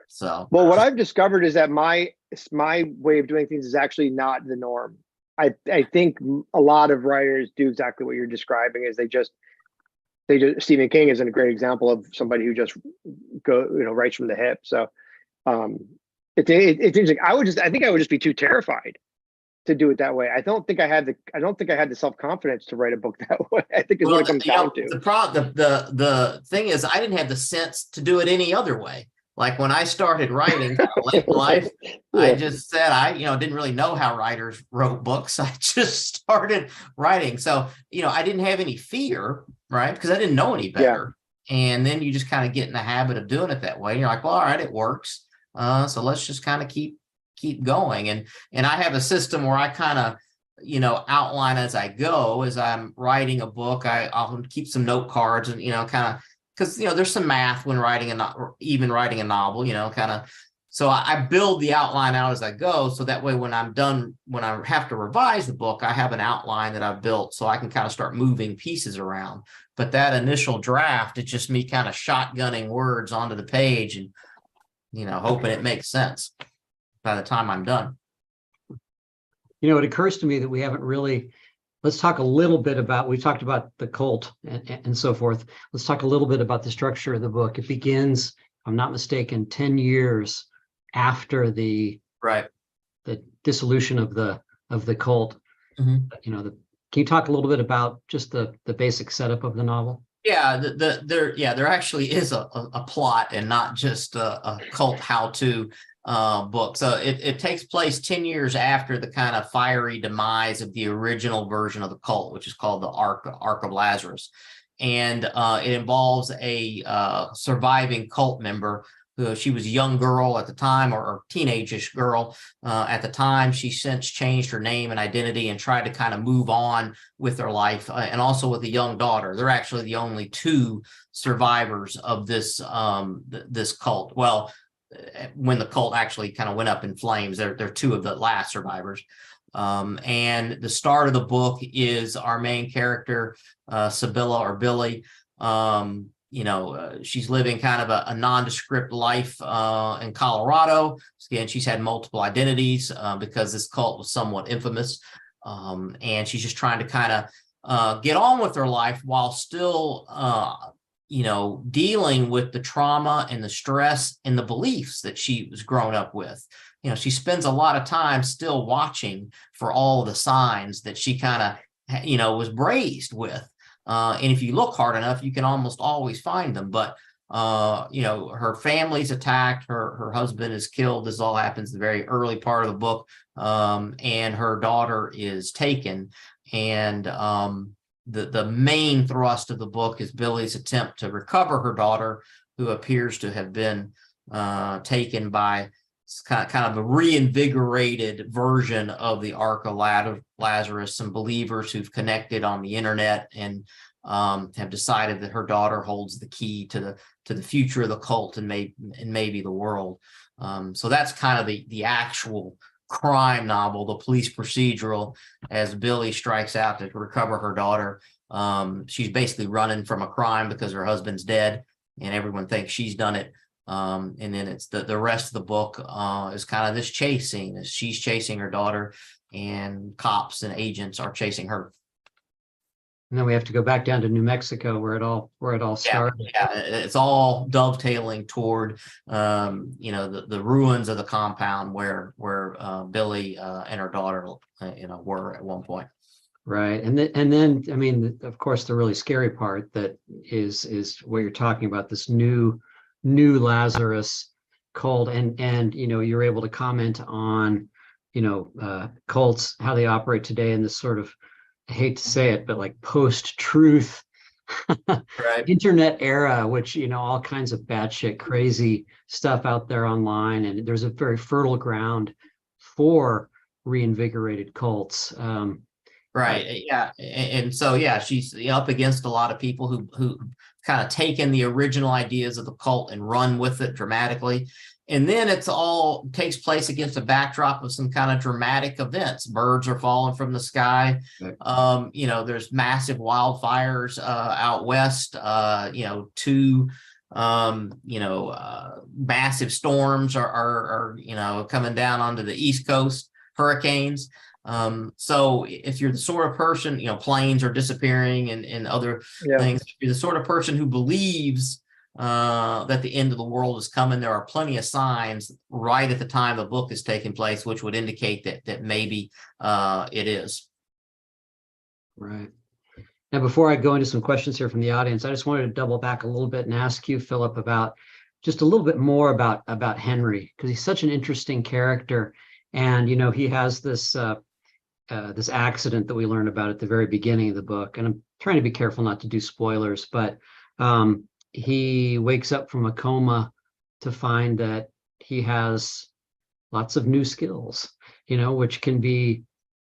So, well, what I've discovered is that my way of doing things is actually not the norm. I think a lot of writers do exactly what you're describing. Is they just Stephen King is a great example of somebody who just writes from the hip. So it's interesting. I think I would just be too terrified to do it that way. I don't think I had the self-confidence to write a book that way. I think is what it comes down to. The thing is, I didn't have the sense to do it any other way. Like when I started writing late in life, yeah. I just said, I didn't really know how writers wrote books. I just started writing. So, I didn't have any fear, right? Because I didn't know any better. Yeah. And then you just kind of get in the habit of doing it that way. You're like, well, all right, it works. So let's just kind of keep going. And I have a system where I kind of, outline as I go. As I'm writing a book, I'll keep some note cards and, kind of, because there's some math when writing even writing a novel, kind of. So I build the outline out as I go, so that way when I'm done, when I have to revise the book, I have an outline that I've built, so I can kind of start moving pieces around. But that initial draft, it's just me kind of shotgunning words onto the page and hoping it makes sense by the time I'm done. It occurs to me that we haven't really. Let's talk a little bit about, we talked about the cult and so forth. Let's talk a little bit about the structure of the book. It begins, if I'm not mistaken, 10 years after the dissolution of the cult. Mm-hmm. Can you talk a little bit about just the basic setup of the novel? Yeah, there actually is a plot and not just a cult how-to book. So it takes place 10 years after the kind of fiery demise of the original version of the cult, which is called the Ark of Lazarus. And it involves a surviving cult member. She was a young girl at the time, or teenage-ish girl at the time. She since changed her name and identity and tried to kind of move on with her life, and also with a young daughter. They're actually the only two survivors of this this cult. Well, when the cult actually kind of went up in flames, they're two of the last survivors. And the start of the book is our main character, Sibylla or Billy. She's living kind of a nondescript life in Colorado. Again, she's had multiple identities because this cult was somewhat infamous. And she's just trying to kind of get on with her life while still dealing with the trauma and the stress and the beliefs that she was grown up with. She spends a lot of time still watching for all the signs that she kind of, was raised with. And if you look hard enough, you can almost always find them. But, her family's attacked, her husband is killed. This all happens in the very early part of the book. And her daughter is taken. And the main thrust of the book is Billy's attempt to recover her daughter, who appears to have been taken by kind of a reinvigorated version of the Ark of Lazarus. Some believers who've connected on the internet and have decided that her daughter holds the key to the future of the cult and maybe the world. So that's kind of the actual crime novel, the police procedural, as Billy strikes out to recover her daughter. She's basically running from a crime because her husband's dead and everyone thinks she's done it. And then it's the rest of the book is kind of this chase scene as she's chasing her daughter and cops and agents are chasing her. And then we have to go back down to New Mexico where it all started. Yeah, it's all dovetailing toward the ruins of the compound where Billy and her daughter were at one point. Right. And then, I mean, of course, the really scary part that is what you're talking about, this new Lazarus cult. And, you're able to comment on, cults, how they operate today in this sort of, I hate to say it, but like post-truth Right. internet era, which, all kinds of batshit crazy stuff out there online. And there's a very fertile ground for reinvigorated cults. Right. Yeah. And so, yeah, she's up against a lot of people who kind of taken the original ideas of the cult and run with it dramatically. And then it's all takes place against a backdrop of some kind of dramatic events. Birds are falling from the sky. There's massive wildfires out west. Two massive storms are coming down onto the East Coast, hurricanes. So if you're the sort of person, planes are disappearing and other things, if you're the sort of person who believes that the end of the world is coming, there are plenty of signs right at the time the book is taking place, which would indicate that maybe it is. Right. Now, before I go into some questions here from the audience, I just wanted to double back a little bit and ask you, Philip, about just a little bit more about Henry, because he's such an interesting character. And, he has this this accident that we learn about at the very beginning of the book. And I'm trying to be careful not to do spoilers, but he wakes up from a coma to find that he has lots of new skills, which can be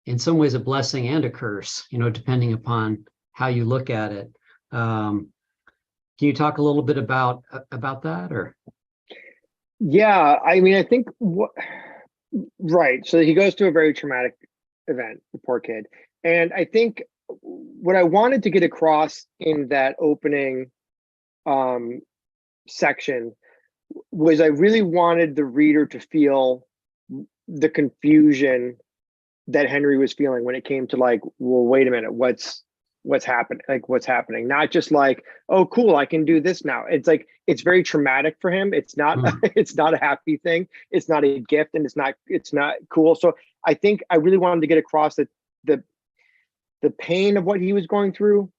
in some ways a blessing and a curse, depending upon how you look at it. Can you talk a little bit about that, or? Yeah, I mean, I think right. So he goes through a very traumatic event, the poor kid. And I think what I wanted to get across in that opening section was I really wanted the reader to feel the confusion that Henry was feeling when it came to like, well, wait a minute, what's happening? Like, what's happening? Not just like, oh, cool, I can do this now. It's like, it's very traumatic for him. It's not, it's not a happy thing. It's not a gift, and it's not cool. So I think I really wanted to get across that the pain of what he was going through,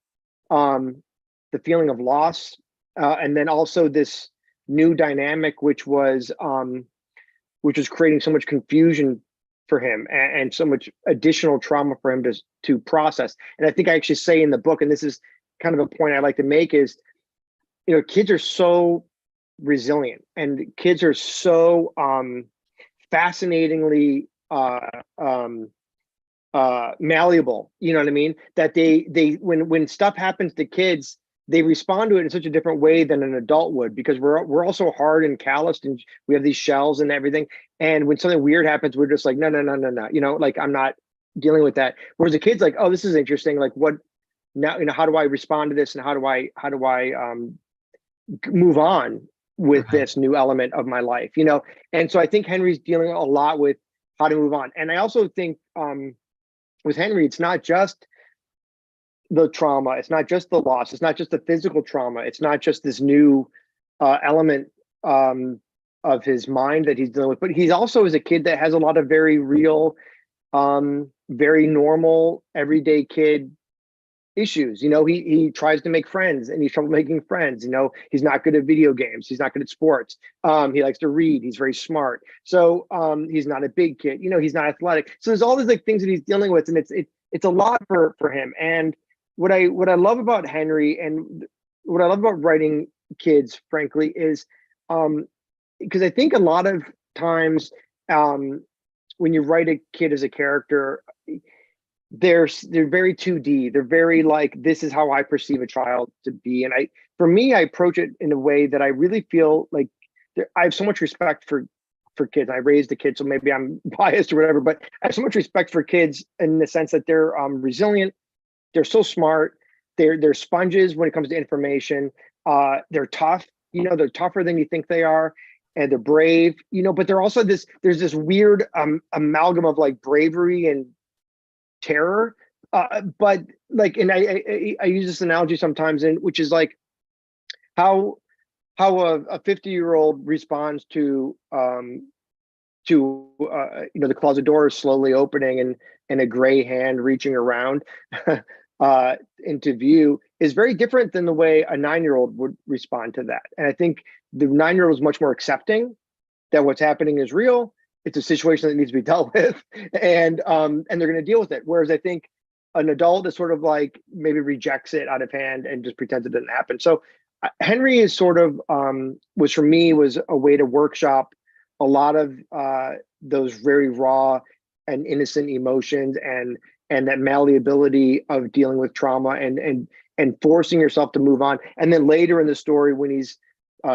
the feeling of loss, and then also this new dynamic, which was creating so much confusion for him and so much additional trauma for him to process. And I think I actually say in the book, and this is kind of a point I like to make, is, kids are so resilient, and kids are so fascinatingly malleable, you know what I mean? That they when stuff happens to kids, they respond to it in such a different way than an adult would, because we're also hard and calloused, and we have these shells and everything. And when something weird happens, we're just like, no, like, I'm not dealing with that. Whereas the kid's like, oh, this is interesting. Like, what now? How do I respond to this? And how do I move on with this new element of my life? And so I think Henry's dealing a lot with how to move on. And I also think with Henry, it's not just the trauma, it's not just the loss, it's not just the physical trauma, it's not just this new element of his mind that he's dealing with, but he's also is a kid that has a lot of very real, very normal, everyday kid issues. He tries to make friends and he's trouble making friends. He's not good at video games, he's not good at sports, he likes to read, he's very smart, so he's not a big kid, he's not athletic. So there's all these like things that he's dealing with, and it's a lot for him. And what I love about Henry, and what I love about writing kids, frankly, is because I think a lot of times when you write a kid as a character, they're very 2D. They're very like, this is how I perceive a child to be. And for me, I approach it in a way that I really feel like I have so much respect for kids. I raised a kid, so maybe I'm biased or whatever, but I have so much respect for kids in the sense that they're resilient. They're so smart. They're sponges when it comes to information. They're tough. They're tougher than you think they are, and they're brave. But they're also there's this weird amalgam of like bravery and terror. But like, and I use this analogy sometimes, which is like how a 50-year-old responds to to the closet door is slowly opening and a gray hand reaching around into view is very different than the way a 9-year-old would respond to that. And I think the 9-year-old is much more accepting that what's happening is real. It's a situation that needs to be dealt with, and they're going to deal with it. Whereas I think an adult is sort of like maybe rejects it out of hand and just pretends it didn't happen. So Henry is sort of was for me was a way to workshop a lot of those very raw and innocent emotions and that malleability of dealing with trauma and forcing yourself to move on. And then later in the story, when he's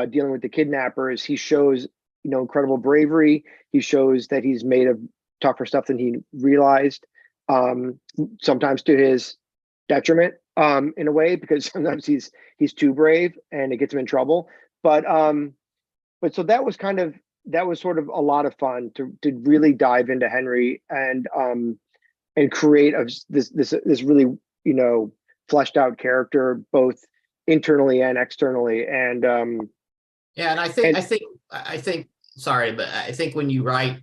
dealing with the kidnappers, he shows incredible bravery. He shows that he's made of tougher stuff than he realized, sometimes to his detriment, in a way, because sometimes he's too brave and it gets him in trouble. But so that was sort of a lot of fun to really dive into Henry and create this really fleshed out character both internally and externally. And yeah, and I think sorry, but I think when you write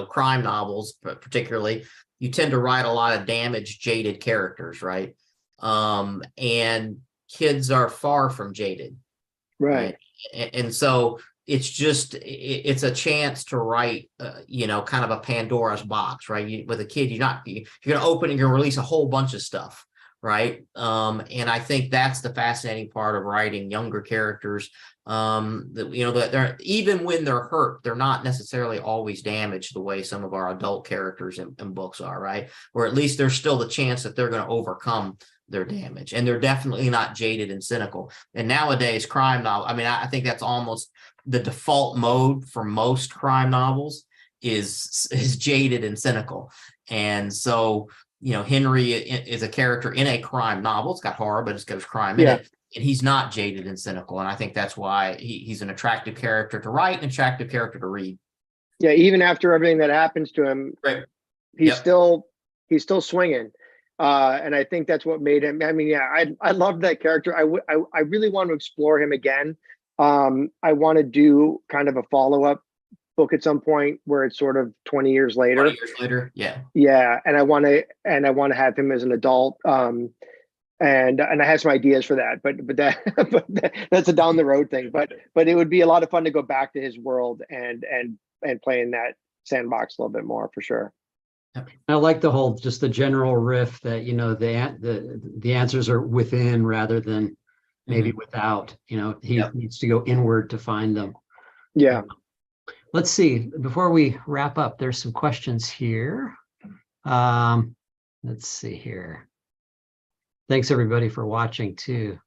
crime novels particularly, you tend to write a lot of damaged, jaded characters, right? And kids are far from jaded, right? And so it's a chance to write kind of a Pandora's box, right? With a kid, you're going to open and you're going to release a whole bunch of stuff, right? And I think that's the fascinating part of writing younger characters, that they're, even when they're hurt, they're not necessarily always damaged the way some of our adult characters in books are, right? Or at least there's still the chance that they're going to overcome their damage, and they're definitely not jaded and cynical. And nowadays crime novel, I think that's almost the default mode for most crime novels is jaded and cynical. And so Henry is a character in a crime novel. It's got horror, but it's got crime in it, and he's not jaded and cynical. And I think that's why he's an attractive character to write, an attractive character to read. Yeah, even after everything that happens to him, right, he's still swinging. And I think that's what made him. I loved that character. I really want to explore him again. I want to do kind of a follow-up book at some point where it's sort of 20 years later. 20 years later, yeah. Yeah, and I want to have him as an adult. And I have some ideas for that, but that's a down the road thing. But it would be a lot of fun to go back to his world and play in that sandbox a little bit more, for sure. I like just the general riff that the answers are within rather than maybe without. He needs to go inward to find them. Yeah. Let's see. Before we wrap up, there's some questions here. Let's see here. Thanks everybody for watching too.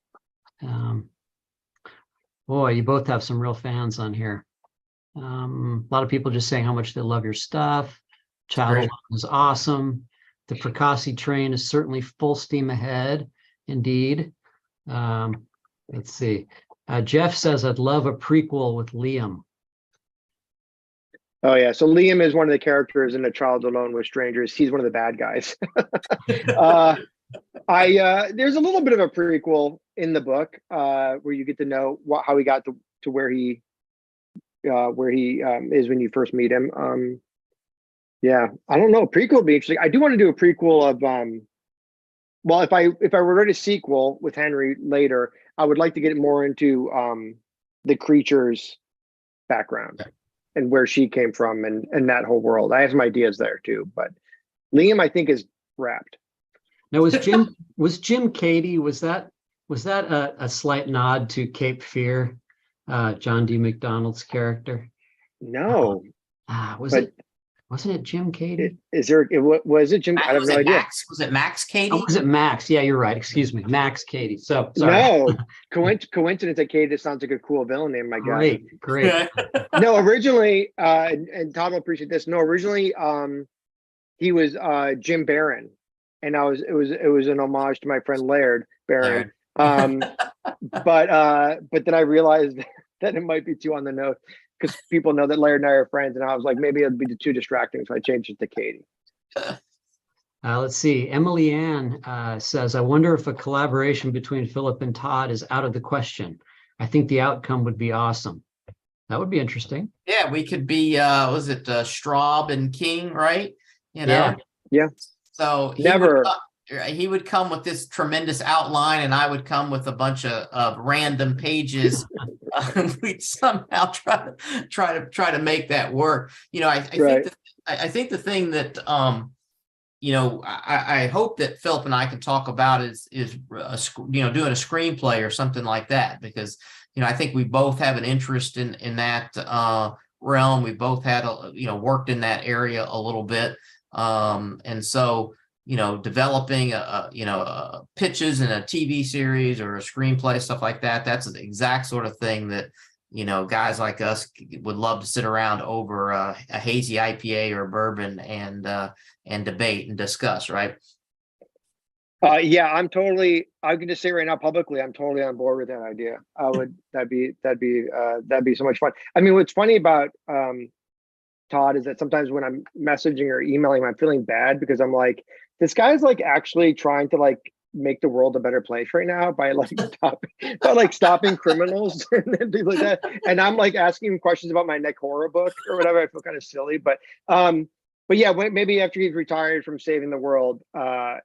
Boy, you both have some real fans on here. A lot of people just saying how much they love your stuff. Child Alone is awesome. The Fracassi train is certainly full steam ahead. Indeed. Let's see. Jeff says, I'd love a prequel with Liam. Oh yeah, so Liam is one of the characters in A Child Alone with Strangers. He's one of the bad guys. There's a little bit of a prequel in the book where you get to know how he got to where he is when you first meet him. Yeah, I don't know. Prequel would be interesting. I do want to do a prequel of well, if I were to write a sequel with Henry later, I would like to get more into the creature's background and where she came from and that whole world. I have some ideas there too, but Liam, I think, is wrapped. Now, was Jim Cady, was that a slight nod to Cape Fear, John D. McDonald's character? No. Wasn't it Jim Cady? Was it Jim? I have no idea. Was it Max Cady? Oh, was it Max? Yeah, you're right. Excuse me, Max Cady. So sorry. No, coincidence that Cady sounds like a cool villain name. My God. Great. No, originally, and Todd will appreciate this. No, originally, he was Jim Barron, and it was an homage to my friend Laird Barron. But then I realized that it might be too on the nose, because people know that Laird and I are friends, and I was like, maybe it'd be too distracting, so I changed it to Cady. Let's see. Emily Ann says, I wonder if a collaboration between Philip and Todd is out of the question. I think the outcome would be awesome. That would be interesting. Yeah, we could be, was it Straub and King, right? You know, Yeah. Yeah. so Never. he would come with this tremendous outline, and I would come with a bunch of random pages. We'd somehow try to make that work. You know, Right. I think the thing that you know, I hope that Philip and I can talk about is you know, doing a screenplay or something like that, because you know, I think we both have an interest in that realm. We both had you know, worked in that area a little bit, and so you know, developing you know, pitches in a TV series or a screenplay, stuff like that. That's the exact sort of thing that, you know, guys like us would love to sit around over a hazy IPA or a bourbon and debate and discuss, right? Yeah, I'm can just say right now publicly, I'm totally on board with that idea. That'd be so much fun. I mean, what's funny about Todd is that sometimes when I'm messaging or emailing, I'm feeling bad because I'm like, this guy's like actually trying to like make the world a better place right now by like stopping criminals and things like that. And I'm like asking him questions about my Nick horror book or whatever. I feel kind of silly, but yeah, maybe after he's retired from saving the world, I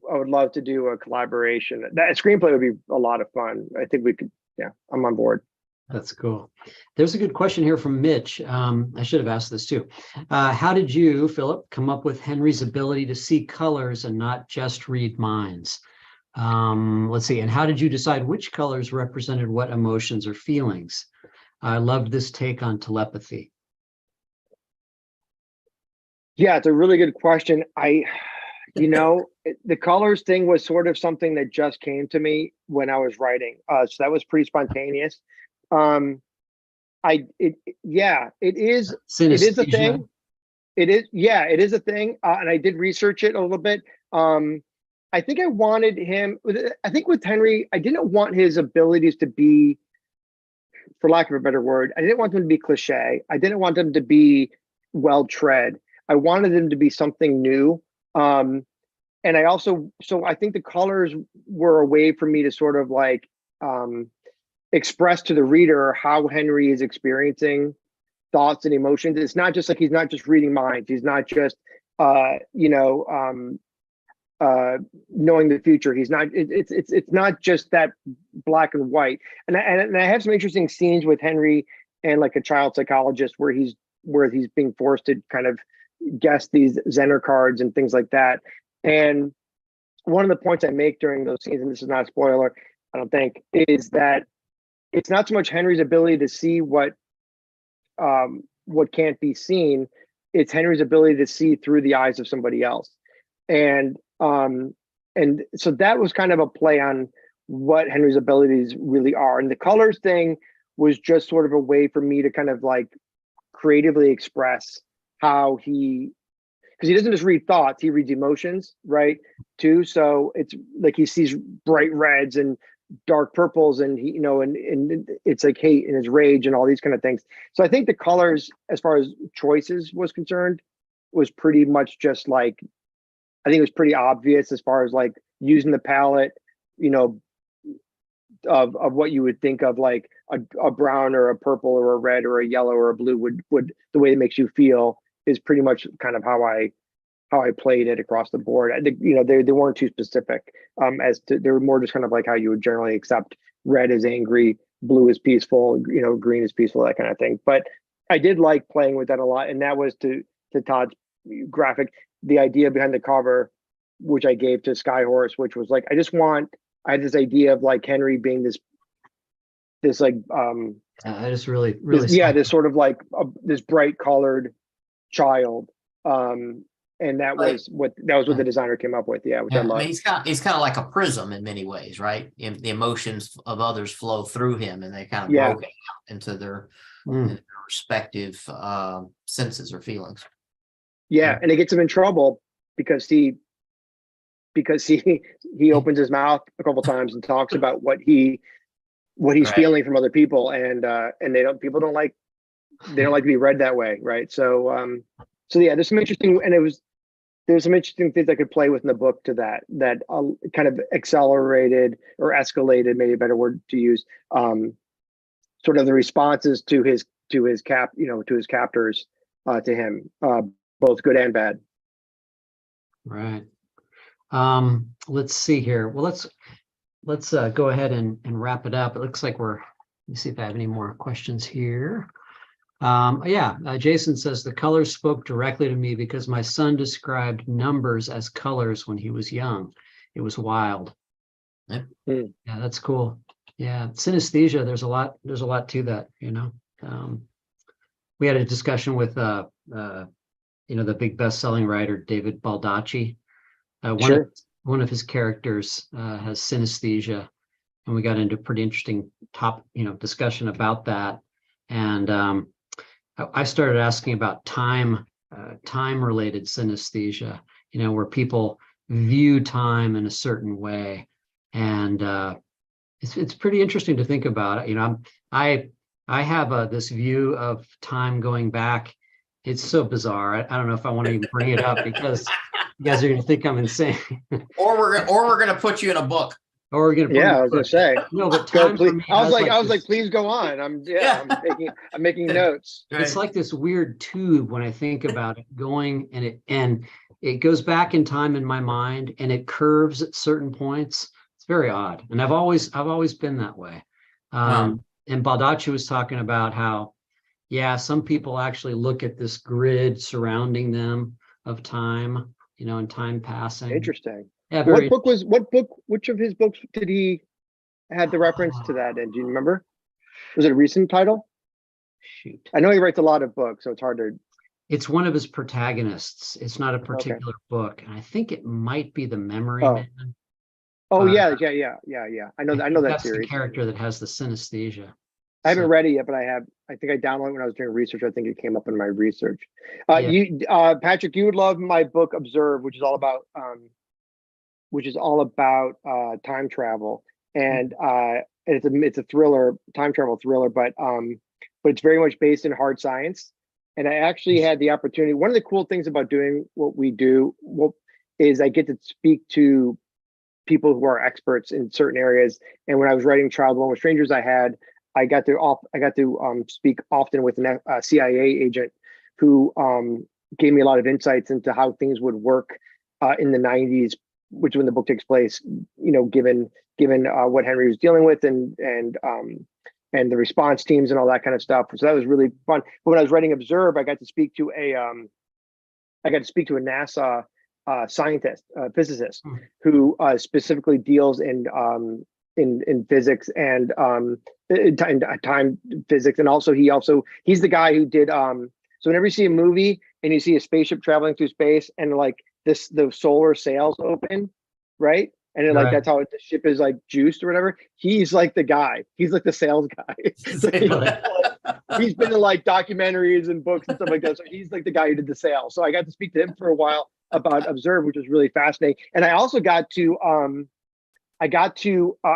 would love to do a collaboration. That screenplay would be a lot of fun. I think we could. Yeah, I'm on board. That's cool. There's a good question here from Mitch. I should have asked this too. How did you, Philip, come up with Henry's ability to see colors and not just read minds? Let's see. And how did you decide which colors represented what emotions or feelings? I loved this take on telepathy. Yeah, it's a really good question. You know, the colors thing was sort of something that just came to me when I was writing. So that was pretty spontaneous. Yeah, it is a thing. It is a thing. And I did research it a little bit. I think I wanted him, I think with Henry, I didn't want his abilities to be, for lack of a better word, I didn't want them to be cliche. I didn't want them to be well tread. I wanted them to be something new. And I also, so I think the colors were a way for me to sort of like express to the reader how Henry is experiencing thoughts and emotions. It's not just like, he's not just reading minds. He's not just, you know, knowing the future. He's not, it's not just that black and white. And I have some interesting scenes with Henry and like a child psychologist where he's being forced to kind of guess these Zener cards and things like that. And one of the points I make during those scenes, and this is not a spoiler, I don't think, is that it's not so much Henry's ability to see what can't be seen. It's Henry's ability to see through the eyes of somebody else. And so that was kind of a play on what Henry's abilities really are. And the colors thing was just sort of a way for me to kind of like creatively express how because he doesn't just read thoughts, he reads emotions, right? Too. So it's like he sees bright reds and dark purples, and he, you know, and it's like hate and his rage and all these kind of things. So I think the colors, as far as choices was concerned, was pretty much just like, I think it was pretty obvious as far as like using the palette, you know, of what you would think of like a brown or a purple or a red or a yellow or a blue would the way it makes you feel is pretty much kind of how I played it across the board. I think, you know, they weren't too specific as to, they were more just kind of like how you would generally accept red is angry, blue is peaceful, you know, green is peaceful, that kind of thing. But I did like playing with that a lot. And that was to Todd's graphic, the idea behind the cover, which I gave to Skyhorse, which was like, I had this idea of like Henry being this like, I just really, this sort of like this bright colored child. And that was what the designer came up with. Yeah, which I love. I mean, he's kind of like a prism in many ways, right? The emotions of others flow through him, and they kind of broke out into their respective senses or feelings. Yeah, and it gets him in trouble because he opens his mouth a couple times and talks about what he's feeling from other people, and people don't like to be read that way, right? So yeah, there's some interesting, and there's some interesting things I could play with in the book to that kind of accelerated or escalated, maybe a better word to use, sort of the responses to his to his to his captors, to him, both good and bad. Right. Let's see here. Well, let's go ahead and wrap it up. It looks like let me see if I have any more questions here. Jason says the colors spoke directly to me because my son described numbers as colors when he was young. It was wild. Yep. Yeah, that's cool. Yeah, synesthesia. There's a lot to that. We had a discussion with the big best-selling writer David Baldacci. Sure. One of his characters has synesthesia, and we got into a pretty interesting discussion about that. And I started asking about time-related synesthesia. Where people view time in a certain way, and it's pretty interesting to think about. I have this view of time going back. It's so bizarre. I don't know if I want to even bring it up because you guys are going to think I'm insane. or we're going to put you in a book. Or we're going to. Yeah, I was going to say. No, but Go, time. please. I was like like, please go on. I'm making notes. Right. It's like this weird tube when I think about it going, and it goes back in time in my mind, and it curves at certain points. It's very odd, and I've always been that way. Wow. And Baldacci was talking about how, some people actually look at this grid surrounding them of time, and time passing. Interesting. Yeah, which of his books did he had the reference to that in? Do you remember? Was it a recent title? Shoot. I know he writes a lot of books, so it's hard to. It's one of his protagonists. It's not a particular book. And I think it might be the Memory Man. Oh, yeah. I know that That's series. the character that has the synesthesia. I haven't read it yet, but I think I downloaded it when I was doing research. I think it came up in my research. Patrick, you would love my book Observe, which is all about time travel, and it's a thriller, time travel thriller, but it's very much based in hard science. And I actually had the opportunity. One of the cool things about doing what we do is I get to speak to people who are experts in certain areas. And when I was writing Child Alone with Strangers, I got to speak often with a CIA agent who gave me a lot of insights into how things would work in the 90s, which is when the book takes place, given what Henry was dealing with and the response teams and all that kind of stuff. So that was really fun. But when I was writing Observe, I got to speak to a NASA scientist, physicist, who specifically deals in physics and time physics, and he's the guy who did. So whenever you see a movie and you see a spaceship traveling through space and the solar sails open, right? And that's how the ship is like juiced or whatever. He's like the guy. He's like the sales guy. He's been in like documentaries and books and stuff like that. So he's like the guy who did the sale. So I got to speak to him for a while about Observe, which was really fascinating. And I also got to I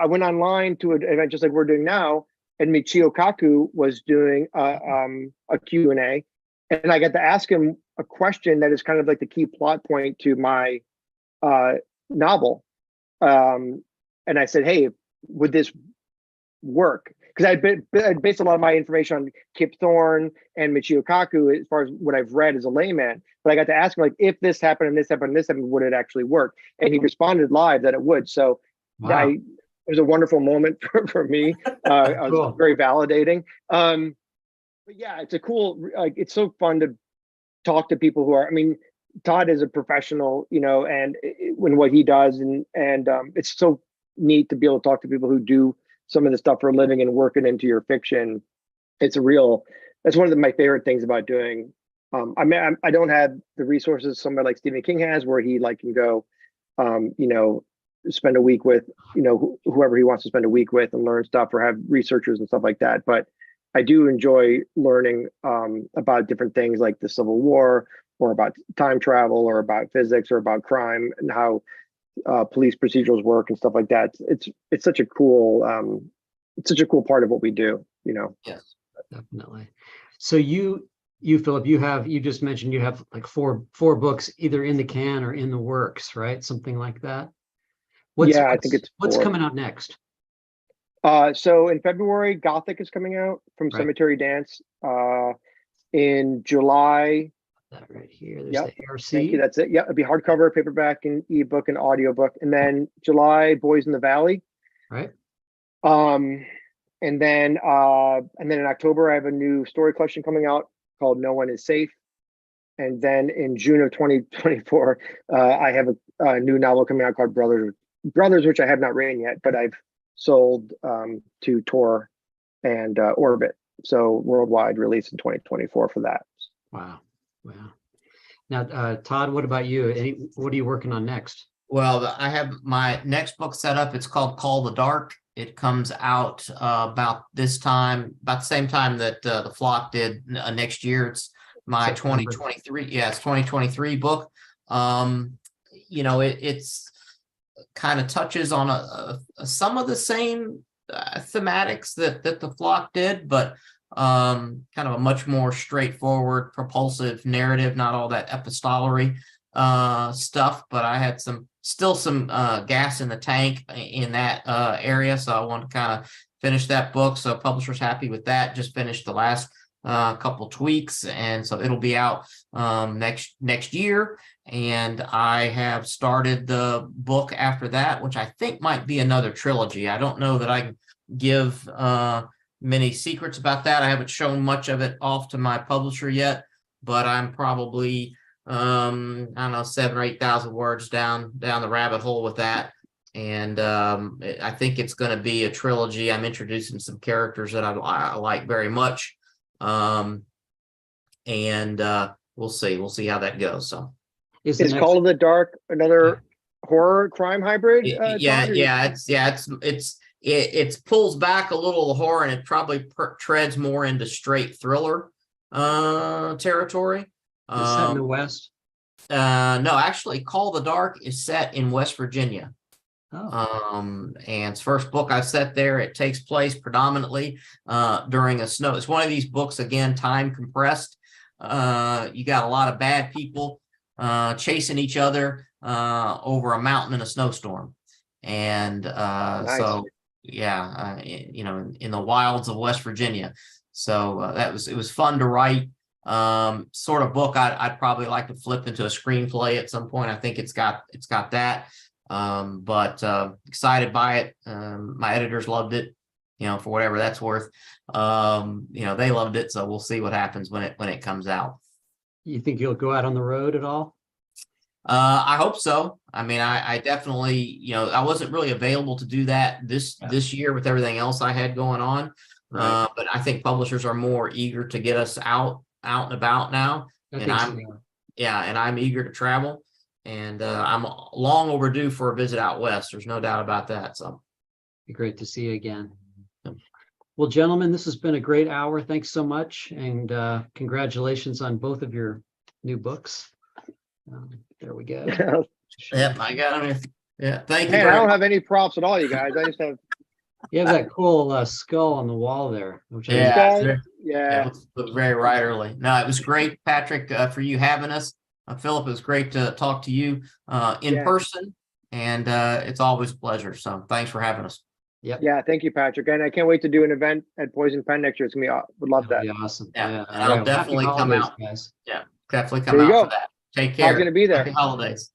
went online to an event just like we're doing now, and Michio Kaku was doing a Q&A, and I got to ask him a question that is kind of like the key plot point to my novel. And I said, hey, would this work? Because I'd based a lot of my information on Kip Thorne and Michio Kaku as far as what I've read as a layman. But I got to ask him, like, if this happened and this happened and this happened, would it actually work? And he responded live that it would. So it was a wonderful moment for me. It was very validating. But yeah, it's it's so fun to talk to people who are, Todd is a professional, and when what he does, and it's so neat to be able to talk to people who do some of the stuff for a living and work it into your fiction. That's one of my favorite things about doing. I don't have the resources somebody like Stephen King has, where he can go, spend a week with, whoever he wants to spend a week with and learn stuff, or have researchers and stuff like that. But I do enjoy learning about different things like the Civil War, or about time travel, or about physics, or about crime, and how police procedurals work and stuff like that. It's such a cool part of what we do. Yes, definitely. So you Philip, you just mentioned you have like four books either in the can or in the works, right? Something like that. I think it's what's four. coming out next. So in February, Gothic is coming out from Right. Cemetery Dance. In July, That right here. There's yep. the ARC. Thank you. That's it. Yeah, it'd be hardcover, paperback, and ebook and audiobook. And then July, Boys in the Valley. Right. And then in October, I have a new story collection coming out called No One Is Safe. And then in June of 2024, I have a new novel coming out called Brothers, which I have not written yet, but I've sold to Tor and Orbit. So worldwide release in 2024 for that. Wow. Wow. Now, Todd, what about you? What are you working on next? Well, I have my next book set up. It's called Call the Dark. It comes out about the same time that the Flock did next year. It's my September. 2023. Yeah, it's 2023 book. It's kind of touches on some of the same thematics that the Flock did, but kind of a much more straightforward, propulsive narrative, not all that epistolary stuff. But I had still some gas in the tank in that area, so I want to kind of finish that book. So publisher's happy with that. Just finished the last couple tweaks, and so it'll be out next year. And I have started the book after that, which I think might be another trilogy. I don't know that I can give many secrets about that. I haven't shown much of it off to my publisher yet, but I'm probably I don't know, 7,000 or 8,000 words down the rabbit hole with that. And I think it's going to be a trilogy. I'm introducing some characters that I like very much. And we'll see how that goes. So Is Call of the Dark another horror crime hybrid? It pulls back a little of horror, and it probably treads more into straight thriller territory. Is set in the West? No, actually, Call the Dark is set in West Virginia. Oh. And it's first book I set there. It takes place predominantly during a snow. It's one of these books, again, time compressed. You got a lot of bad people chasing each other over a mountain in a snowstorm. And Nice. so, yeah, in the wilds of West Virginia. So it was fun to write. Sort of book I'd probably like to flip into a screenplay at some point. I think it's got that. But excited by it. My editors loved it, for whatever that's worth. They loved it, so we'll see what happens when it comes out. You think you'll go out on the road at all? I hope so. I mean, I definitely, I wasn't really available to do that this year with everything else I had going on. Right. But I think publishers are more eager to get us out and about now. I'm eager to travel. And I'm long overdue for a visit out west. There's no doubt about that. So be great to see you again. Yep. Well, gentlemen, this has been a great hour. Thanks so much. And congratulations on both of your new books. There we go. Yep, I got it. Yeah, thank you. Man, I don't have any props at all, you guys. I just have. You have that cool skull on the wall there. Which Yeah. It looks very writerly. No, it was great, Patrick, for you having us. Philip, it was great to talk to you in person, and it's always a pleasure. So thanks for having us. Yep. Yeah, thank you, Patrick. And I can't wait to do an event at Poison Pen next year. It's gonna be would love that. That'd be awesome. Yeah. And I'll definitely come out. Guys. Yeah, definitely come There you out go. for that. Take care. I'm gonna be there. Happy holidays.